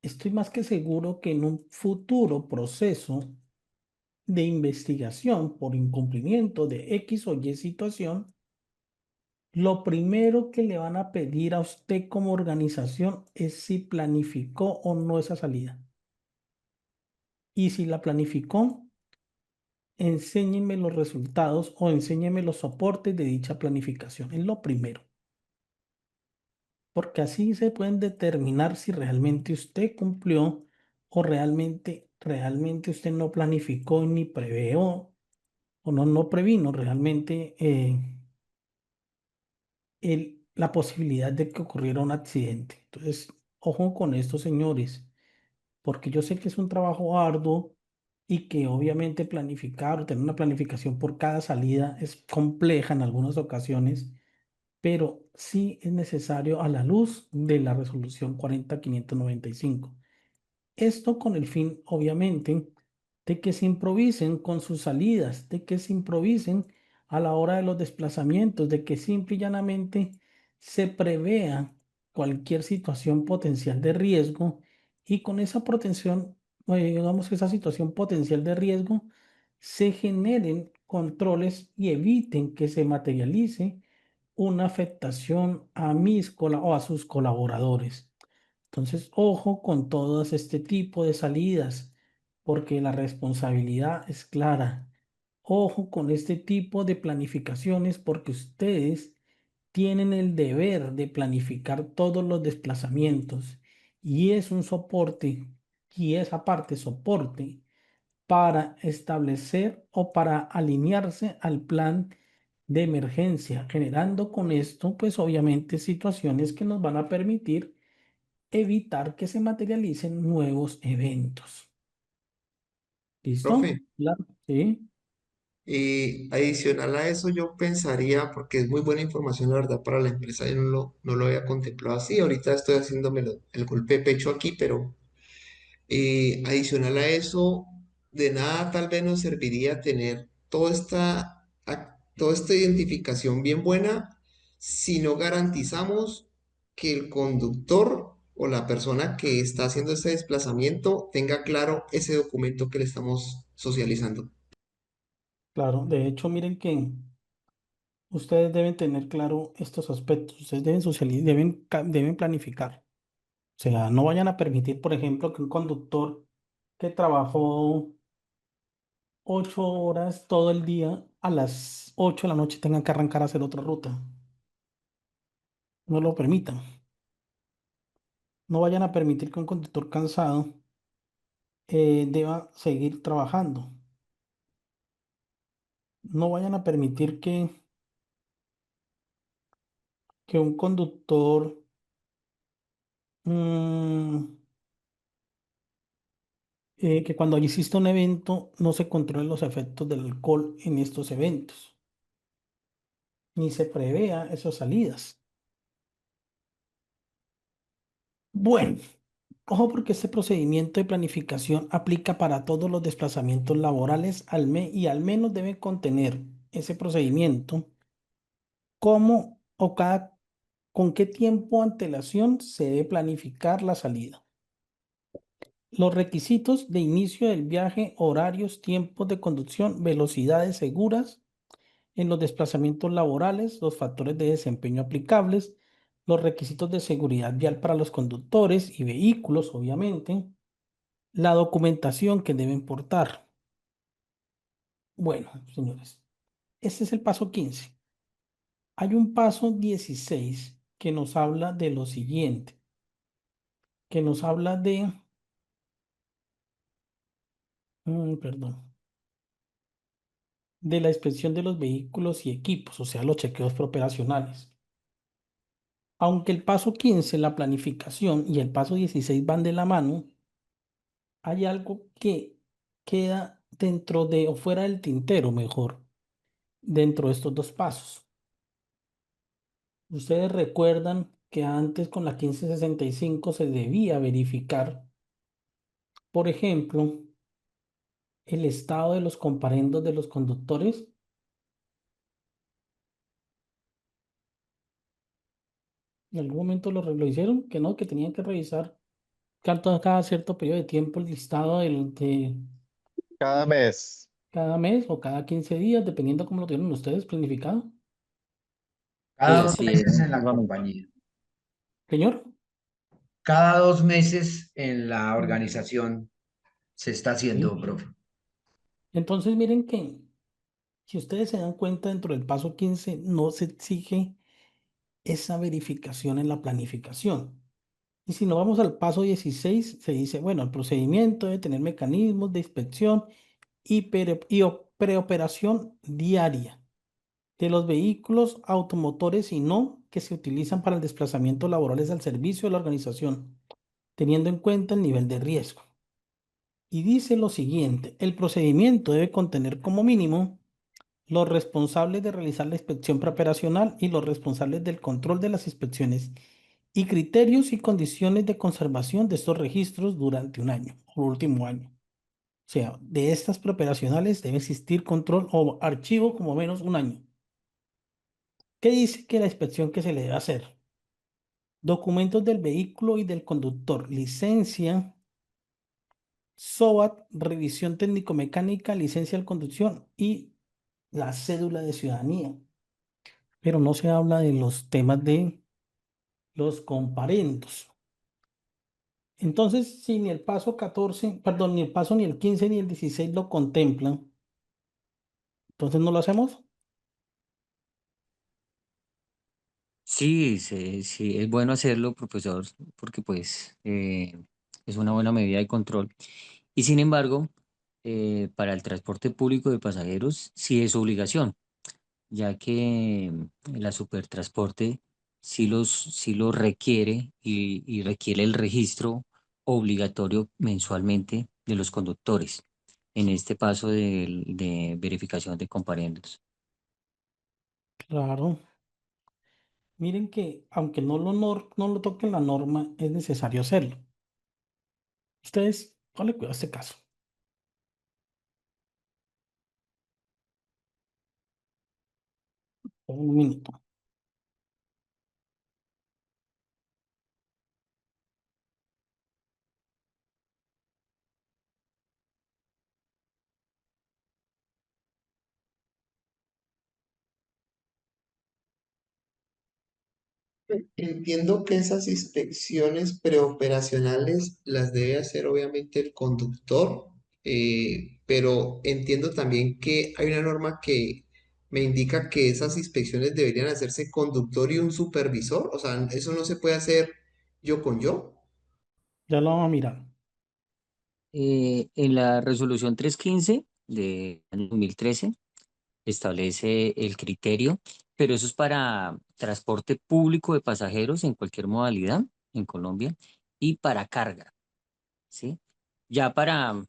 estoy más que seguro que en un futuro proceso de investigación por incumplimiento de X o Y situación, lo primero que le van a pedir a usted como organización es si planificó o no esa salida. Y si la planificó, enséñeme los resultados o enséñeme los soportes de dicha planificación. Es lo primero. Porque así se pueden determinar si realmente usted cumplió o realmente usted no planificó ni preveó o no previno realmente la posibilidad de que ocurriera un accidente. Entonces, ojo con esto, señores, porque yo sé que es un trabajo arduo y que obviamente planificar o tener una planificación por cada salida es compleja en algunas ocasiones, pero sí es necesario a la luz de la resolución 40595. Esto con el fin, obviamente, de que se improvisen con sus salidas, de que se improvisen a la hora de los desplazamientos, de que simple y llanamente se prevea cualquier situación potencial de riesgo y con esa protección, digamos que esa situación potencial de riesgo, se generen controles y eviten que se materialice una afectación a o a sus colaboradores. Entonces, ojo con todos este tipo de salidas, porque la responsabilidad es clara. Ojo con este tipo de planificaciones, porque ustedes tienen el deber de planificar todos los desplazamientos y es un soporte, y es aparte soporte para establecer o para alinearse al plan de emergencia, generando con esto, pues obviamente situaciones que nos van a permitir evitar que se materialicen nuevos eventos. ¿Listo? Profe, Claro, sí, y adicional a eso yo pensaría, porque es muy buena información la verdad para la empresa, yo no lo había contemplado así, ahorita estoy haciéndome el golpe de pecho aquí, pero adicional a eso, de nada tal vez nos serviría tener toda esta identificación bien buena si no garantizamos que el conductor o la persona que está haciendo ese desplazamiento tenga claro ese documento que le estamos socializando. claro. De hecho, miren que ustedes deben tener claro estos aspectos. Ustedes deben socializar, deben planificar. O sea, no vayan a permitir, por ejemplo, que un conductor que trabajó 8 horas todo el día, a las 8 de la noche tenga que arrancar a hacer otra ruta. No lo permitan. No vayan a permitir que un conductor cansado deba seguir trabajando. No vayan a permitir que un conductor mm, que cuando existe un evento no se controlen los efectos del alcohol en estos eventos, ni se prevea esas salidas. Bueno, ojo porque este procedimiento de planificación aplica para todos los desplazamientos laborales y al menos debe contener ese procedimiento cómo o con qué tiempo antelación se debe planificar la salida. Los requisitos de inicio del viaje, horarios, tiempos de conducción, velocidades seguras en los desplazamientos laborales, los factores de desempeño aplicables, los requisitos de seguridad vial para los conductores y vehículos, obviamente, la documentación que deben portar. Bueno, señores, este es el paso 15. Hay un paso 16 que nos habla de lo siguiente, que nos habla de, perdón, de la inspección de los vehículos y equipos, o sea, los chequeos preoperacionales. Aunque el paso 15, la planificación, y el paso 16 van de la mano, hay algo que queda dentro de, o fuera del tintero, mejor, dentro de estos dos pasos. Ustedes recuerdan que antes con la 1565 se debía verificar, por ejemplo, el estado de los comparendos de los conductores. En algún momento lo hicieron, que no, que tenían que revisar cada cierto periodo de tiempo el listado de Cada mes. cada mes o cada 15 días, dependiendo cómo lo tienen ustedes planificado. Cada dos Sí, meses en la vamos. compañía, Señor. cada 2 meses en la organización se está haciendo, Sí. profe. Entonces, miren que si ustedes se dan cuenta, dentro del paso 15 no se exige esa verificación en la planificación. Y si nos vamos al paso 16 se dice, bueno, el procedimiento debe tener mecanismos de inspección y preoperación diaria de los vehículos automotores y no que se utilizan para el desplazamiento laborales al servicio de la organización. teniendo en cuenta el nivel de riesgo. Y dice lo siguiente, el procedimiento debe contener como mínimo los responsables de realizar la inspección preoperacional y los responsables del control de las inspecciones y criterios y condiciones de conservación de estos registros durante un año, o último año. O sea, de estas preoperacionales debe existir control o archivo como menos un año. ¿Qué dice que la inspección que se le debe hacer? Documentos del vehículo y del conductor, licencia, SOAT, revisión técnico-mecánica, licencia de conducción y la cédula de ciudadanía. Pero no se habla de los temas de los comparendos. Entonces, si ni el paso 14, perdón, ni el paso ni el 15 ni el 16 lo contemplan, entonces no lo hacemos. Sí, sí, es bueno hacerlo, profesor, porque pues es una buena medida de control. Y sin embargo, para el transporte público de pasajeros sí es obligación, ya que la supertransporte sí los requiere y requiere el registro obligatorio mensualmente de los conductores en este paso de verificación de comparendos. Claro. Miren que aunque no lo toquen la norma, es necesario hacerlo. Ustedes, ponle cuidado a este caso. Un minuto. Entiendo que esas inspecciones preoperacionales las debe hacer obviamente el conductor, pero entiendo también que hay una norma que me indica que esas inspecciones deberían hacerse conductor y un supervisor, o sea, eso no se puede hacer yo con yo. Ya lo vamos a mirar. En la resolución 315 de 2013 establece el criterio, pero eso es para transporte público de pasajeros en cualquier modalidad en Colombia y para carga, ¿sí? Ya para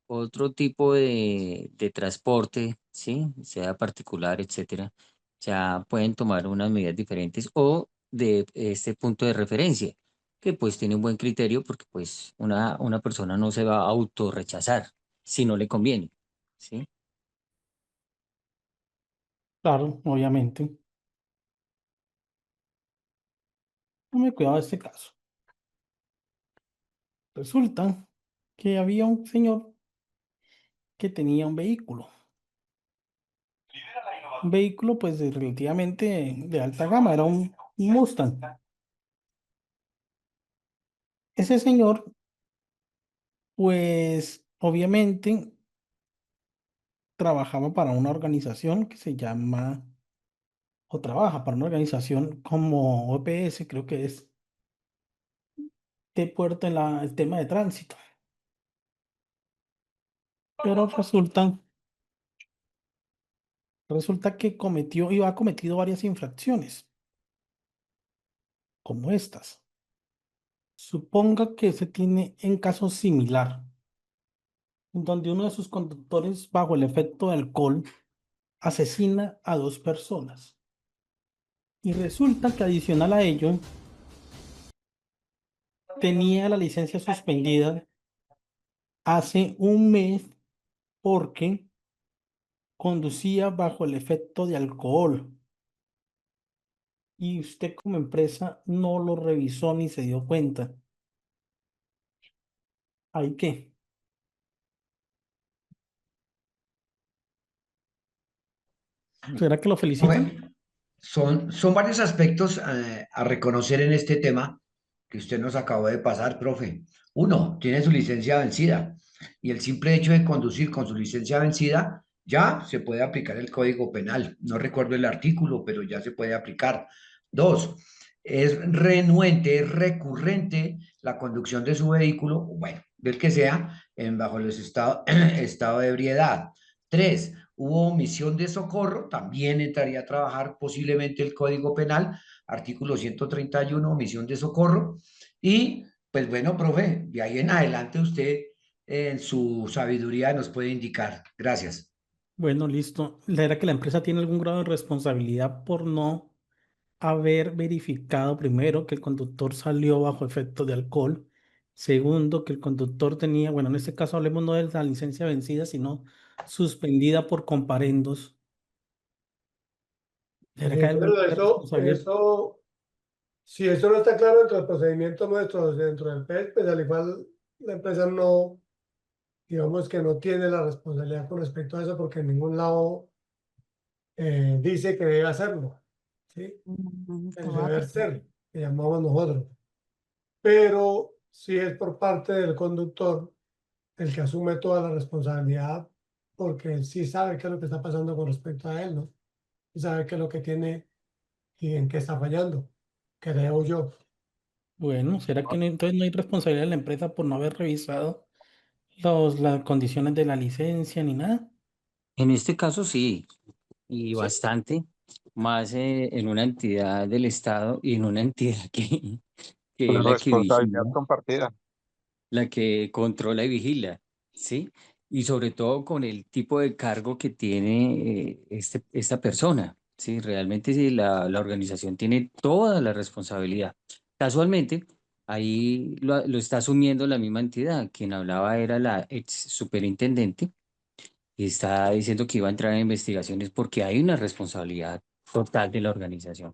otro tipo de transporte, ¿sí? Sea particular, etcétera, ya pueden tomar unas medidas diferentes o de este punto de referencia, que pues tiene un buen criterio porque pues una persona no se va a autorrechazar si no le conviene, ¿sí? Claro, obviamente. Tome cuidado a este caso. Resulta que había un señor que tenía un vehículo. Un vehículo, pues, relativamente de alta gama, era un Mustang. Ese señor, pues, obviamente trabajaba para una organización que se llama, o trabaja para una organización como OPS, creo que es, de puerto en el tema de tránsito. Pero resulta que cometió y ha cometido varias infracciones, como estas. Suponga que se tiene un caso similar, en donde uno de sus conductores, bajo el efecto de alcohol, asesina a dos personas. Y resulta que adicional a ello, tenía la licencia suspendida hace un mes porque conducía bajo el efecto de alcohol. Y usted como empresa no lo revisó ni se dio cuenta. ¿Hay qué? ¿Será que lo felicitan? Profe, son varios aspectos a reconocer en este tema que usted nos acabó de pasar, profe. Uno, tiene su licencia vencida y el simple hecho de conducir con su licencia vencida ya se puede aplicar el Código Penal. No recuerdo el artículo, pero ya se puede aplicar. Dos, es renuente, es recurrente la conducción de su vehículo, bueno, del que sea, bajo el estado de ebriedad. Tres, hubo omisión de socorro, también entraría a trabajar posiblemente el Código Penal, artículo 131, omisión de socorro. Y Pues bueno, profe, de ahí en adelante usted en su sabiduría nos puede indicar. Gracias. Bueno, listo. ¿Será que la empresa tiene algún grado de responsabilidad por no haber verificado primero que el conductor salió bajo efecto de alcohol? Segundo, que el conductor tenía, bueno, en este caso hablemos no de la licencia vencida, sino suspendida por comparendos. ¿Será que hay algún Pero grado de responsabilidad? si eso no está claro dentro del procedimiento nuestro, dentro del PES, pues al igual la empresa no, digamos que no tiene la responsabilidad con respecto a eso porque en ningún lado dice que debe hacerlo, ¿sí? El deber ser, que llamamos nosotros. Pero si es por parte del conductor el que asume toda la responsabilidad porque él sí sabe qué es lo que está pasando con respecto a él, ¿no? Y sabe qué es lo que tiene y en qué está fallando, creo yo. Bueno, ¿será que entonces no hay responsabilidad de la empresa por no haber revisado las condiciones de la licencia ni nada? En este caso sí, y Sí. bastante, más en una entidad del Estado y en una entidad que es Una la que responsabilidad vigila, compartida. la que controla y vigila, ¿sí? Y sobre todo con el tipo de cargo que tiene esta persona, ¿sí? Realmente sí, la organización tiene toda la responsabilidad. Casualmente, ahí lo está asumiendo la misma entidad. Quien hablaba era la ex superintendente y está diciendo que iba a entrar en investigaciones porque hay una responsabilidad total de la organización.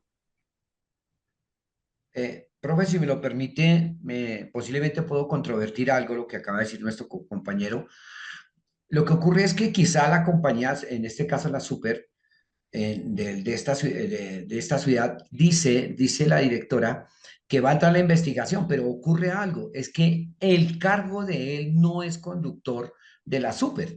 Profe, si me lo permite, posiblemente puedo controvertir algo lo que acaba de decir nuestro compañero. Lo que ocurre es que quizá la compañía, en este caso la Super, de esta ciudad, dice la directora que va a entrar la investigación, pero ocurre algo, es que el cargo de él no es conductor de la Super.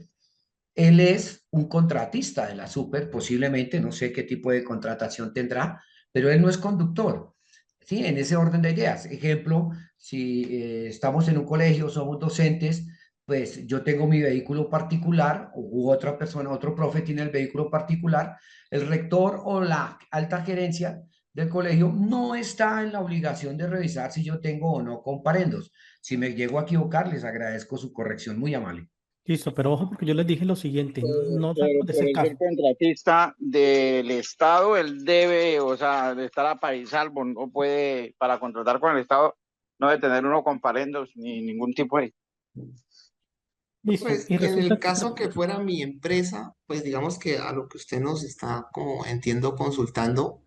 Él es un contratista de la Super, posiblemente, no sé qué tipo de contratación tendrá, pero él no es conductor. Sí, en ese orden de ideas. Ejemplo, si estamos en un colegio, somos docentes, pues yo tengo mi vehículo particular u otra persona, otro profe tiene el vehículo particular, el rector o la alta gerencia del colegio no está en la obligación de revisar si yo tengo o no comparendos. Si me llego a equivocar, les agradezco su corrección, muy amable. Listo, pero ojo porque yo les dije lo siguiente, no salgan de Por ese el ser caso. contratista del Estado, él debe, o sea, de estar a país salvo, no puede, para contratar con el Estado, no debe tener uno comparendos ni ningún tipo de... Listo, Pues y en el resulta que caso que fuera mi empresa, pues digamos que a lo que usted nos está, como entiendo, consultando,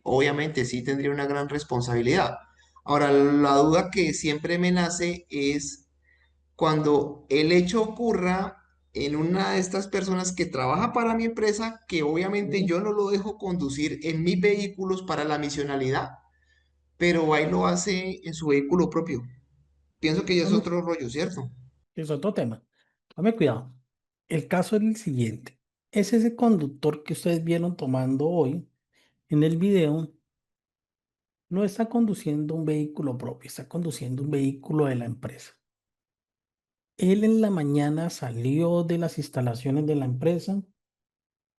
obviamente sí tendría una gran responsabilidad. Ahora, la duda que siempre me nace es cuando el hecho ocurra en una de estas personas que trabaja para mi empresa, que obviamente yo no lo dejo conducir en mis vehículos para la misionalidad, pero ahí lo hace en su vehículo propio. Pienso que ya es otro rollo, ¿cierto? es otro tema. Dame cuidado. El caso es el siguiente. Es ese conductor que ustedes vieron tomando hoy en el video, no está conduciendo un vehículo propio, está conduciendo un vehículo de la empresa. Él en la mañana salió de las instalaciones de la empresa,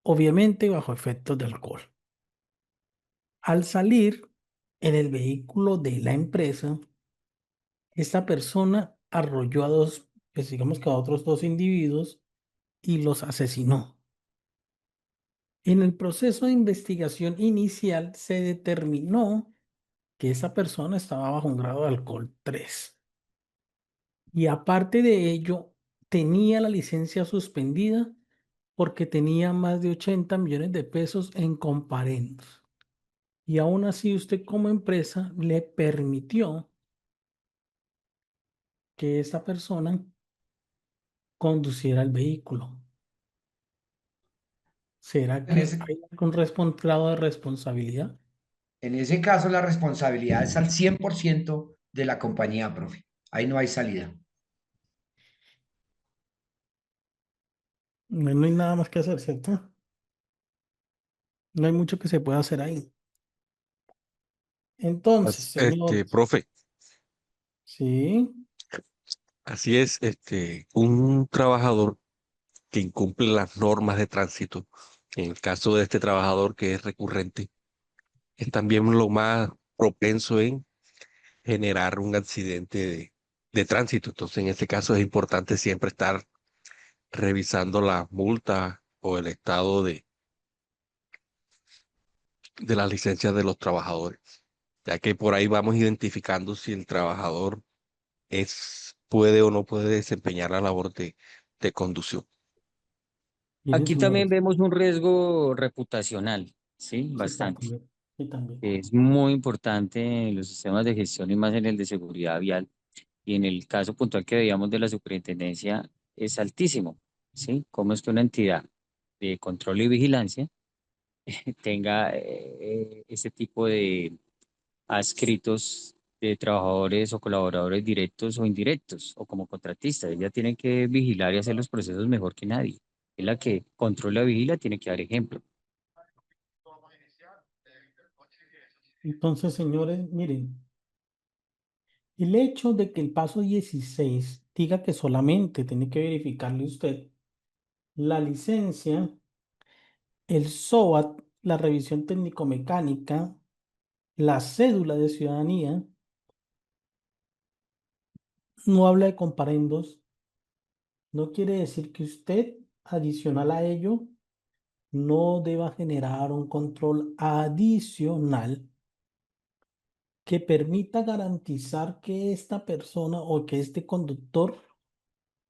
obviamente bajo efectos de alcohol. Al salir en el vehículo de la empresa, esta persona arrolló a dos, pues digamos que a otros dos individuos y los asesinó. En el proceso de investigación inicial se determinó que esa persona estaba bajo un grado de alcohol 3. Y aparte de ello, tenía la licencia suspendida porque tenía más de 80 millones de pesos en comparendos. Y aún así usted como empresa le permitió que esta persona conduciera el vehículo. ¿Será En que ese, hay algún grado de responsabilidad? en ese caso, la responsabilidad es al 100% de la compañía, profe. Ahí no hay salida. No hay nada más que hacer, ¿cierto? No hay mucho que se pueda hacer ahí. Entonces, señores, Profe, sí, así es, un trabajador que incumple las normas de tránsito, en el caso de este trabajador que es recurrente, es también lo más propenso en generar un accidente de tránsito. Entonces, en este caso es importante siempre estar revisando la multa o el estado de las licencias de los trabajadores, ya que por ahí vamos identificando si el trabajador puede o no puede desempeñar la labor de conducción. Miren, Aquí también señores, vemos un riesgo reputacional, ¿sí? sí, Bastante. también, sí, también. Es muy importante en los sistemas de gestión y más en el de seguridad vial. Y en el caso puntual que veíamos de la superintendencia, es altísimo, ¿sí? ¿Cómo es que una entidad de control y vigilancia tenga ese tipo de adscritos de trabajadores o colaboradores directos o indirectos o como contratistas? Ella tiene que vigilar y hacer los procesos mejor que nadie. Es la que controla, vigila, tiene que dar ejemplo. Entonces, señores, miren, el hecho de que el paso 16 diga que solamente tiene que verificarle usted la licencia, el SOAT, la revisión técnico-mecánica, la cédula de ciudadanía, no habla de comparendos, no quiere decir que usted, adicional a ello, no deba generar un control adicional que permita garantizar que esta persona o que este conductor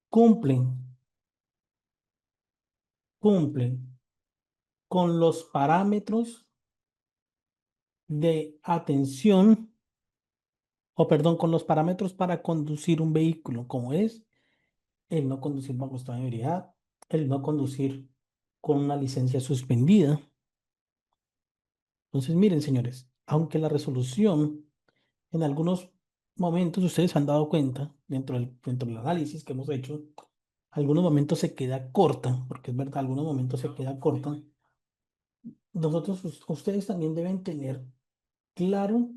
cumplen, cumplen con los parámetros de atención, o perdón, con los parámetros para conducir un vehículo, como es el no conducir bajo estado de ebriedad, el no conducir con una licencia suspendida. Entonces, miren, señores, aunque la resolución en algunos momentos ustedes se han dado cuenta, dentro del análisis que hemos hecho, algunos momentos se queda corta, porque es verdad, algunos momentos se queda corta. Ustedes también deben tener claro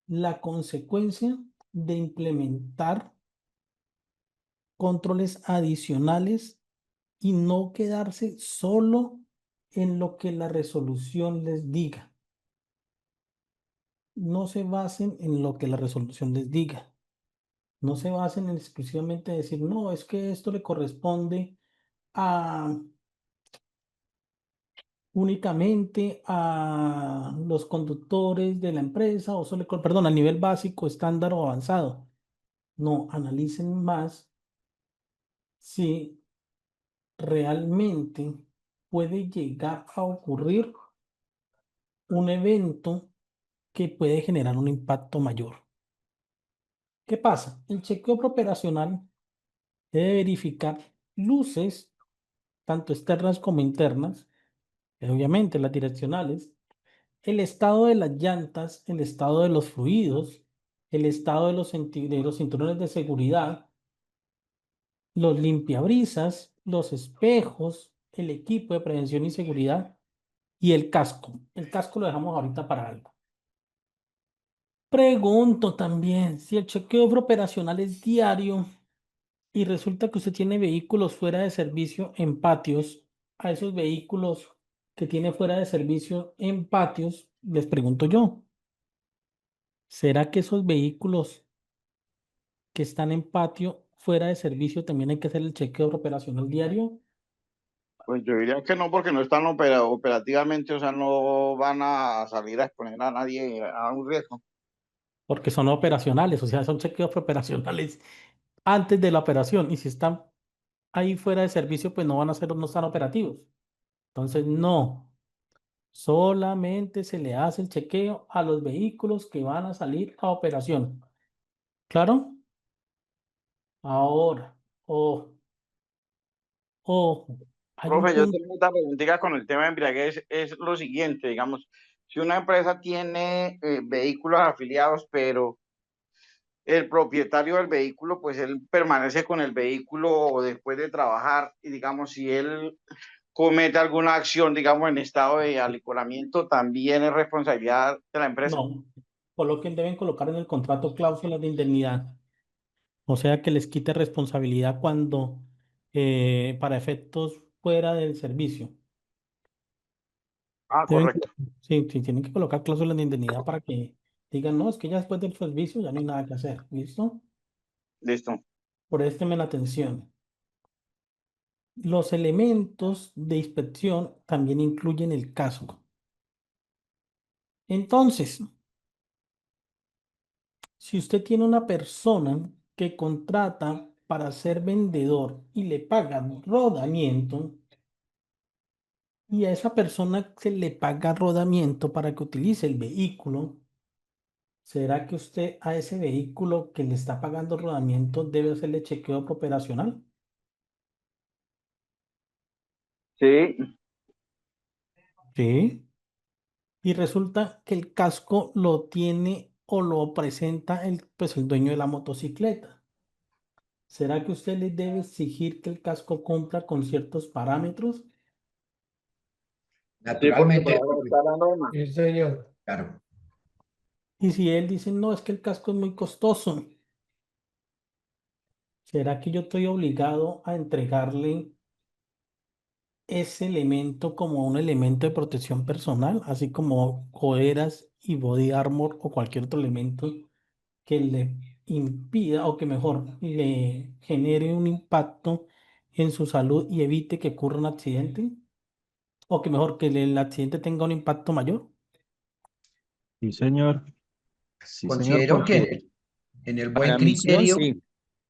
la consecuencia de implementar controles adicionales y no quedarse solo en lo que la resolución les diga. No se basen en lo que la resolución les diga. No se basen en exclusivamente decir, no, es que esto le corresponde a únicamente a los conductores de la empresa o solo, perdón, a nivel básico, estándar o avanzado. No, analicen más si realmente puede llegar a ocurrir un evento que puede generar un impacto mayor. ¿Qué pasa? El chequeo operacional debe verificar luces, tanto externas como internas, obviamente las direccionales, el estado de las llantas, el estado de los fluidos, el estado de los cinturones de seguridad, los limpiabrisas, los espejos, el equipo de prevención y seguridad y el casco. El casco lo dejamos ahorita para algo. Pregunto también, si el chequeo operacional es diario y resulta que usted tiene vehículos fuera de servicio en patios, a esos vehículos que tiene fuera de servicio en patios, les pregunto yo, ¿será que esos vehículos que están en patio fuera de servicio también hay que hacer el chequeo operacional diario? Pues yo diría que no, porque no están operativamente, o sea, no van a salir a exponer a nadie a un riesgo. Porque son operacionales, o sea, son chequeos operacionales antes de la operación. Y si están ahí fuera de servicio, pues no van a ser, no están operativos. Entonces, no. Solamente se le hace el chequeo a los vehículos que van a salir a operación. ¿Claro? Ahora, ojo, ojo, hay un Profe, yo punto. tengo otra preguntita con el tema de embriaguez, es lo siguiente, digamos, si una empresa tiene vehículos afiliados, pero el propietario del vehículo, pues él permanece con el vehículo después de trabajar y digamos, si él comete alguna acción, digamos, en estado de alicoramiento, también es responsabilidad de la empresa. No, deben colocar en el contrato cláusulas de indemnidad. O sea, que les quite responsabilidad cuando, para efectos fuera del servicio. Ah, Deben, correcto. sí, sí, tienen que colocar cláusulas de indemnidad para que Digan, no, es que ya después del servicio ya no hay nada que hacer. ¿Listo? Listo. Présteme la atención. Los elementos de inspección también incluyen el casco. Entonces, si usted tiene una persona que contrata para ser vendedor y le pagan rodamiento, y a esa persona se le paga rodamiento para que utilice el vehículo, ¿será que usted a ese vehículo que le está pagando rodamiento debe hacerle chequeo operacional? Sí. Sí. Y resulta que el casco lo tiene o lo presenta pues el dueño de la motocicleta. ¿Será que usted le debe exigir que el casco cumpla con ciertos parámetros? Sí, porque por Naturalmente, ahora está la norma. Sí, señor. claro. Y si él dice, no, es que el casco es muy costoso, ¿será que yo estoy obligado a entregarle ese elemento como un elemento de protección personal, así como coderas y body armor o cualquier otro elemento que le impida o que mejor le genere un impacto en su salud y evite que ocurra un accidente? O que mejor que el accidente tenga un impacto mayor. Sí, señor. Sí, señor, Considero que porque en el buen Para misión, criterio, sí.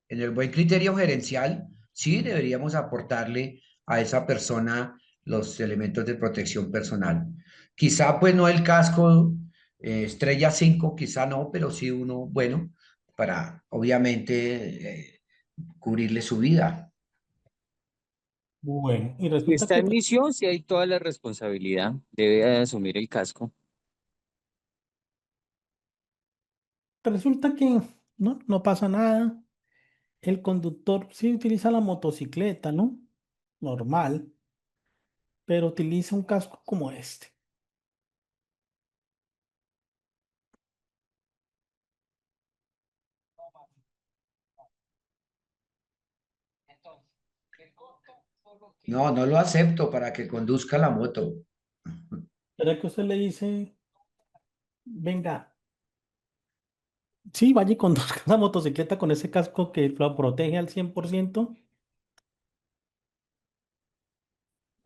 en el buen criterio gerencial, sí deberíamos aportarle a esa persona los elementos de protección personal. Quizá pues no el casco estrella 5, quizá no, pero sí uno bueno para obviamente cubrirle su vida. Bueno, y Si resulta está que en misión, sí hay toda la responsabilidad. Debe asumir el casco. resulta que no pasa nada. El conductor sí utiliza la motocicleta, ¿no? Normal, pero utiliza un casco como este. No, no lo acepto para que conduzca la moto. ¿Será que usted le dice, venga, sí, vaya y conduzca la motocicleta con ese casco que lo protege al 100%?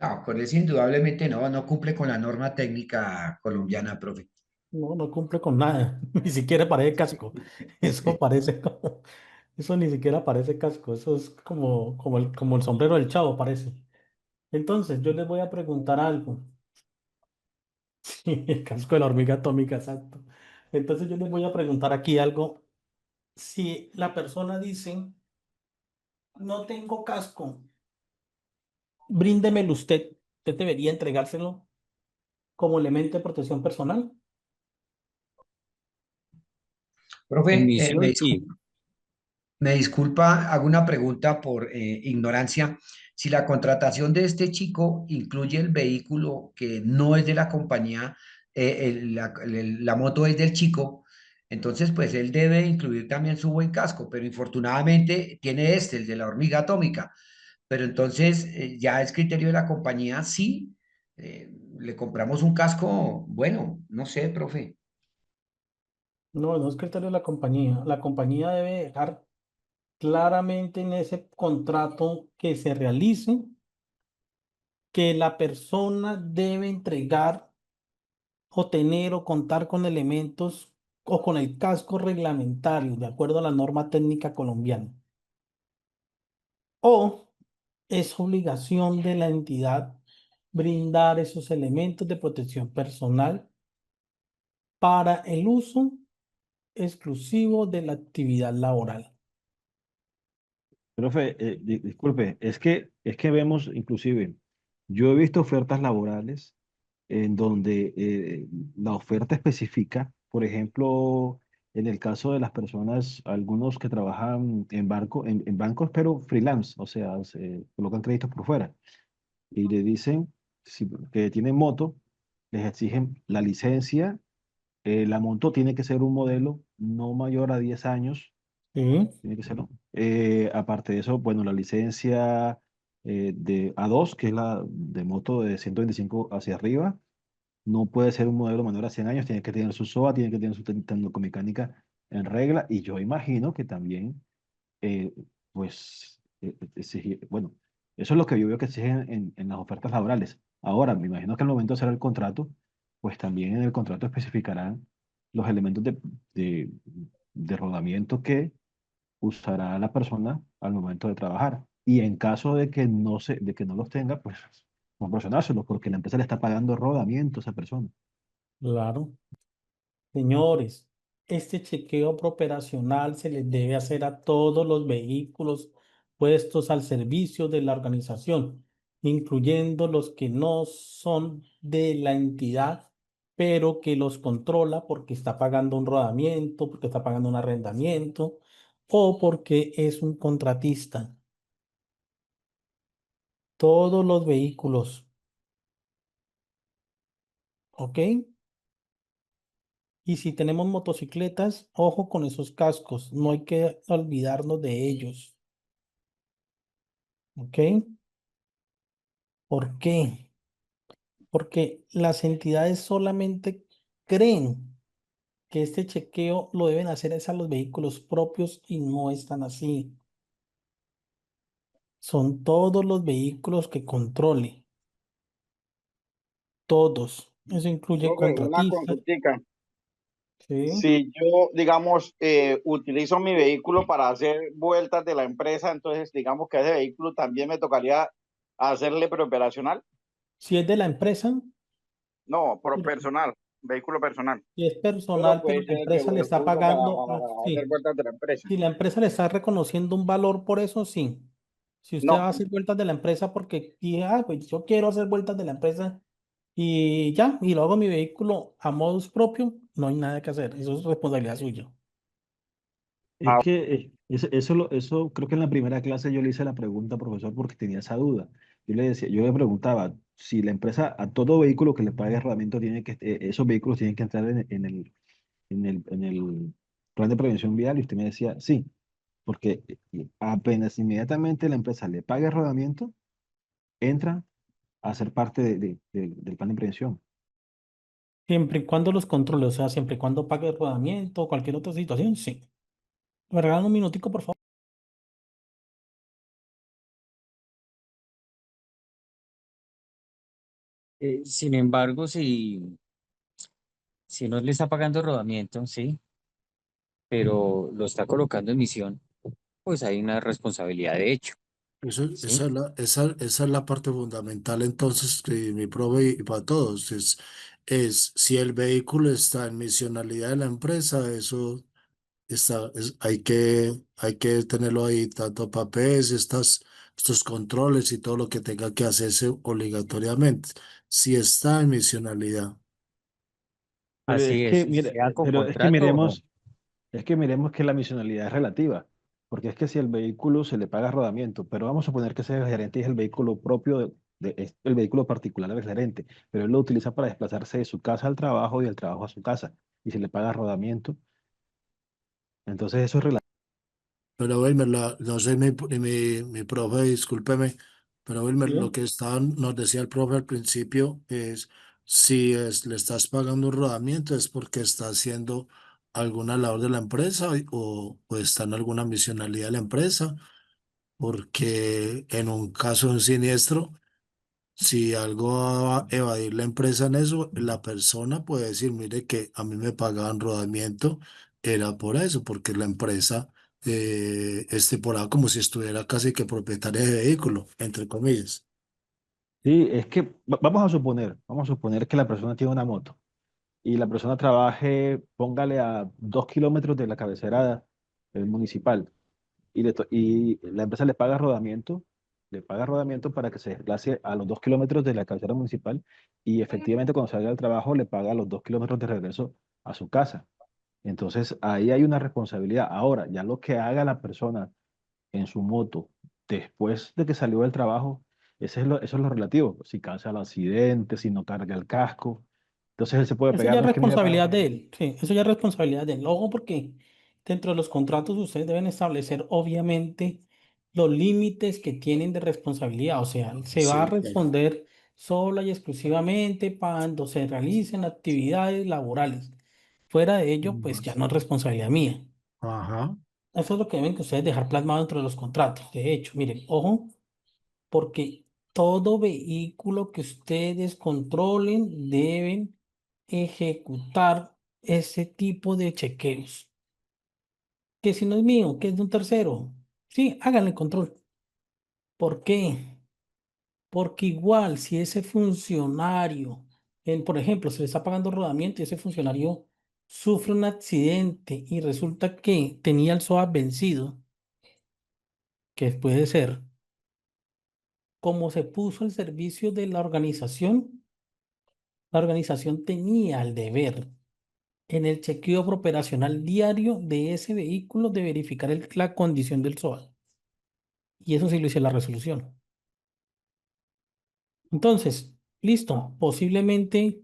No, con eso indudablemente no cumple con la norma técnica colombiana, profe. No cumple con nada, ni siquiera parece casco. Eso parece como, eso ni siquiera parece casco, eso es como el sombrero del chavo, parece. Entonces, yo les voy a preguntar algo. Sí, el casco de la hormiga atómica, exacto. Entonces, yo les voy a preguntar aquí algo. Si la persona dice, no tengo casco, bríndemelo usted, usted debería entregárselo como elemento de protección personal. En Profe, misión, sí. me disculpa, hago una pregunta por ignorancia. Si la contratación de este chico incluye el vehículo que no es de la compañía, la moto es del chico, entonces pues él debe incluir también su buen casco, pero infortunadamente tiene este, el de la hormiga atómica. Pero entonces ya es criterio de la compañía, sí, le compramos un casco, bueno, no sé, profe. No es criterio de la compañía. La compañía debe dejar claramente en ese contrato que se realice que la persona debe entregar o tener o contar con elementos o con el casco reglamentario de acuerdo a la norma técnica colombiana. O es obligación de la entidad brindar esos elementos de protección personal para el uso exclusivo de la actividad laboral. profe, disculpe, es que vemos, inclusive, yo he visto ofertas laborales en donde la oferta especifica, por ejemplo, en el caso de las personas, algunos que trabajan en bancos, pero freelance, o sea, se colocan créditos por fuera y le dicen que tienen moto, les exigen la licencia, la moto tiene que ser un modelo no mayor a 10 años, Sí. tiene que serlo. Aparte de eso, bueno, la licencia de A2, que es la de moto de 125 hacia arriba, no puede ser un modelo menor a 100 años, tiene que tener su SOA, tiene que tener su tecnomecánica en regla, y yo imagino que también, pues, bueno, eso es lo que yo veo que exigen en las ofertas laborales. Ahora, me imagino que al momento de hacer el contrato, pues también en el contrato especificarán los elementos de, de rodamiento que usará la persona al momento de trabajar. Y en caso de que no los tenga, pues proporcionárselos, porque la empresa le está pagando rodamiento a esa persona. Claro. Señores, este chequeo operacional se les debe hacer a todos los vehículos puestos al servicio de la organización, incluyendo los que no son de la entidad, pero que los controla porque está pagando un rodamiento, porque está pagando un arrendamiento o porque es un contratista. Todos los vehículos, ¿ok? Y si tenemos motocicletas, ojo con esos cascos, no hay que olvidarnos de ellos, ¿ok? ¿Por qué? Porque las entidades solamente creen que este chequeo lo deben hacer es a los vehículos propios y no es tan así. Son todos los vehículos que controle, todos. Eso incluye Profe, una contratistas, consultica. ¿sí? Si yo, digamos, utilizo mi vehículo para hacer vueltas de la empresa, entonces digamos que a ese vehículo también me tocaría hacerle preoperacional. Si es de la empresa, No, por personal, vehículo personal. si es Solo personal, pero puede la ser el que empresa le está lo uso para pagando, hacer sí. vueltas de la empresa. Si la empresa le está reconociendo un valor por eso, sí. Si usted va No. a hacer vueltas de la empresa porque dije, ah, pues yo quiero hacer vueltas de la empresa y ya, y lo hago en mi vehículo a modus propio, no hay nada que hacer. Eso es responsabilidad suya. Es que eso creo que en la primera clase yo le hice la pregunta al profesor porque tenía esa duda. Yo le preguntaba si la empresa a todo vehículo que le pague rodamiento esos vehículos tienen que entrar en el plan de prevención vial, y usted me decía sí, porque apenas inmediatamente la empresa le pague rodamiento, entra a ser parte del plan de prevención. Siempre y cuando los controle, o sea, siempre y cuando pague el rodamiento o cualquier otra situación, sí. ¿Me regalan un minutico, por favor? Sin embargo, si no le está pagando rodamiento, sí, pero lo está colocando en misión, pues hay una responsabilidad de hecho, ¿sí? Esa es la parte fundamental entonces que mi profe y para todos es si el vehículo está en misionalidad de la empresa, eso hay que tenerlo ahí, tanto papeles, estos controles y todo lo que tenga que hacerse obligatoriamente, si está en misionalidad. Pero es Así es, que, mire, sea con pero contrato o no. es que miremos que la misionalidad es relativa, porque es que si el vehículo se le paga rodamiento, pero vamos a suponer que ese gerente es el vehículo propio, es el vehículo particular del gerente, pero él lo utiliza para desplazarse de su casa al trabajo y del trabajo a su casa, y se le paga rodamiento, entonces eso es relativo. Pero Wilmer, no sé, mi profe, discúlpeme, pero Wilmer, lo ¿Sí? que nos decía el profe al principio es, si le estás pagando un rodamiento es porque está haciendo alguna labor de la empresa o está en alguna misionalidad de la empresa, porque en un caso de un siniestro, si algo va a evadir la empresa en eso, la persona puede decir, mire que a mí me pagaban rodamiento, era por eso, porque la empresa estipulaba como si estuviera casi que propietaria de vehículo, entre comillas. Sí, es que vamos a suponer que la persona tiene una moto y la persona trabaje, póngale a 2 kilómetros de la cabecera municipal. Y la empresa le paga rodamiento para que se desplace a los 2 kilómetros de la cabecera municipal, y efectivamente cuando salga del trabajo le paga los 2 kilómetros de regreso a su casa. Entonces ahí hay una responsabilidad. Ahora, ya lo que haga la persona en su moto después de que salió del trabajo, eso es lo relativo. Si causa el accidente, si no carga el casco, entonces él se puede Eso pegar, ya es no es que me voy a pagar. responsabilidad de él, sí, eso ya es responsabilidad de él. Ojo, porque dentro de los contratos ustedes deben establecer, obviamente, los límites que tienen de responsabilidad. O sea, se va a Sí, claro. responder sola y exclusivamente cuando se realicen actividades laborales. Fuera de ello, pues ya no es responsabilidad mía. Ajá. Eso es lo que deben que ustedes dejar plasmado dentro de los contratos. De hecho, miren, ojo, porque todo vehículo que ustedes controlen deben ejecutar ese tipo de chequeos. Que si no es mío, que es de un tercero, sí, háganle control. ¿Por qué? Porque igual si ese funcionario, por ejemplo, se le está pagando rodamiento y ese funcionario sufre un accidente y resulta que tenía el SOA vencido, que puede ser, como se puso al servicio de la organización tenía el deber en el chequeo operacional diario de ese vehículo de verificar la condición del SOA. Y eso sí lo hice en la resolución. Entonces, listo, posiblemente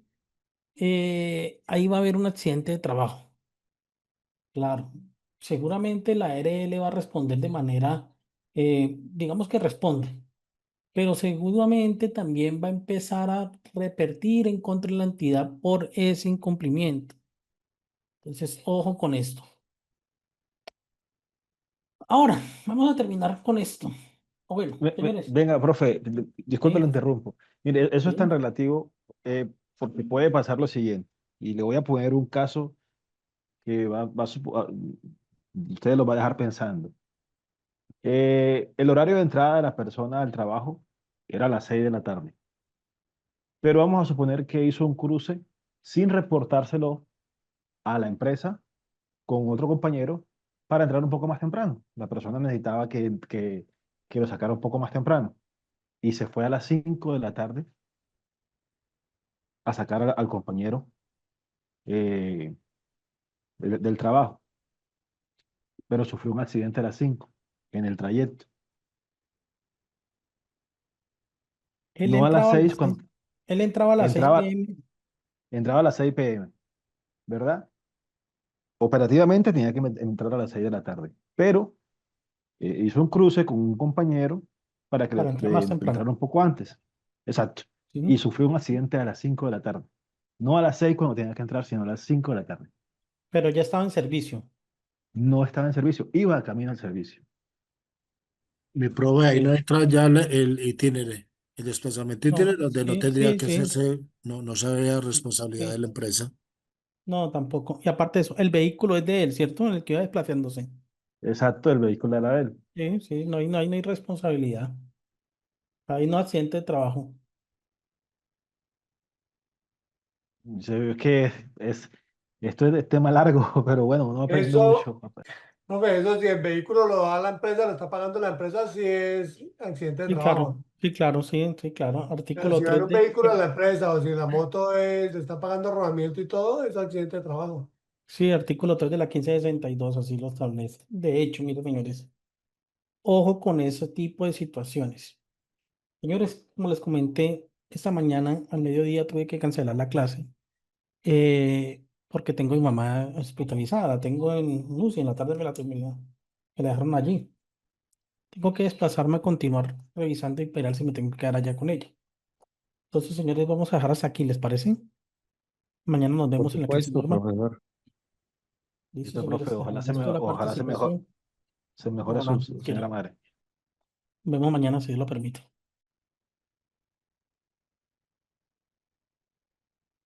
ahí va a haber un accidente de trabajo. Claro, seguramente la ARL va a responder de manera, digamos que responde, pero seguramente también va a empezar a repertir en contra de la entidad por ese incumplimiento. Entonces, ojo con esto. Ahora, vamos a terminar con esto. O bueno, señores, Venga, profe, disculpe, lo sí, interrumpo. Mire, eso es tan sí, relativo porque puede pasar lo siguiente. Y le voy a poner un caso que ustedes lo va a dejar pensando. El horario de entrada de la persona al trabajo era a las 6 de la tarde. Pero vamos a suponer que hizo un cruce sin reportárselo a la empresa con otro compañero para entrar un poco más temprano. La persona necesitaba que lo sacara un poco más temprano y se fue a las 5 de la tarde a sacar al compañero eh, del trabajo, pero sufrió un accidente a las 5 en el trayecto. él No a las entraba a 6 las seis, cuando él entraba a las 6 entraba, p.m. entraba a las 6 p.m., ¿verdad? Operativamente tenía que entrar a las 6 de la tarde, pero hizo un cruce con un compañero para que para entrar más temprano. entrara un poco antes. Exacto. Y ¿Sí? sufrió un accidente a las 5 de la tarde. No a las 6 cuando tenía que entrar, sino a las 5 de la tarde. Pero ya estaba en servicio. No estaba en servicio, iba camino al servicio. Mi profe, ahí no Sí. entra ya el itinere, el desplazamiento No, itinere, donde no sí, tendría sí, que sí, hacerse, no se veía responsabilidad de sí. la empresa. No, tampoco. Y aparte de eso, el vehículo es de él, ¿cierto? En el que iba desplazándose. Exacto, el vehículo era de él. Sí, sí, no hay responsabilidad. Ahí no accidente de trabajo. Se ve que esto es de tema largo, pero bueno, uno aprende Eso, mucho. profe, eso si el vehículo lo da la empresa, lo está pagando la empresa, si es accidente de trabajo. Sí, claro, sí, sí, claro. Pero Artículo si va en 3 un de... vehículo de la empresa o si la moto le está pagando rodamiento y todo, es accidente de trabajo. Sí, artículo 3 de la 1562 así lo establece. De hecho, miren, señores, ojo con ese tipo de situaciones. Señores, como les comenté, esta mañana al mediodía tuve que cancelar la clase porque tengo a mi mamá hospitalizada, tengo en UCI, en la tarde me la dejaron allí. Tengo que desplazarme a continuar revisando y esperar si me tengo que quedar allá con ella. Entonces, señores, vamos a dejar hasta aquí, ¿les parece? Mañana nos Por vemos en la clase supuesto, normal. profesor. Listo, Listo, profe, señores, agradezco la ojalá participación. se mejore Ojalá, su señora quiero. madre. Nos vemos mañana si Dios lo permite.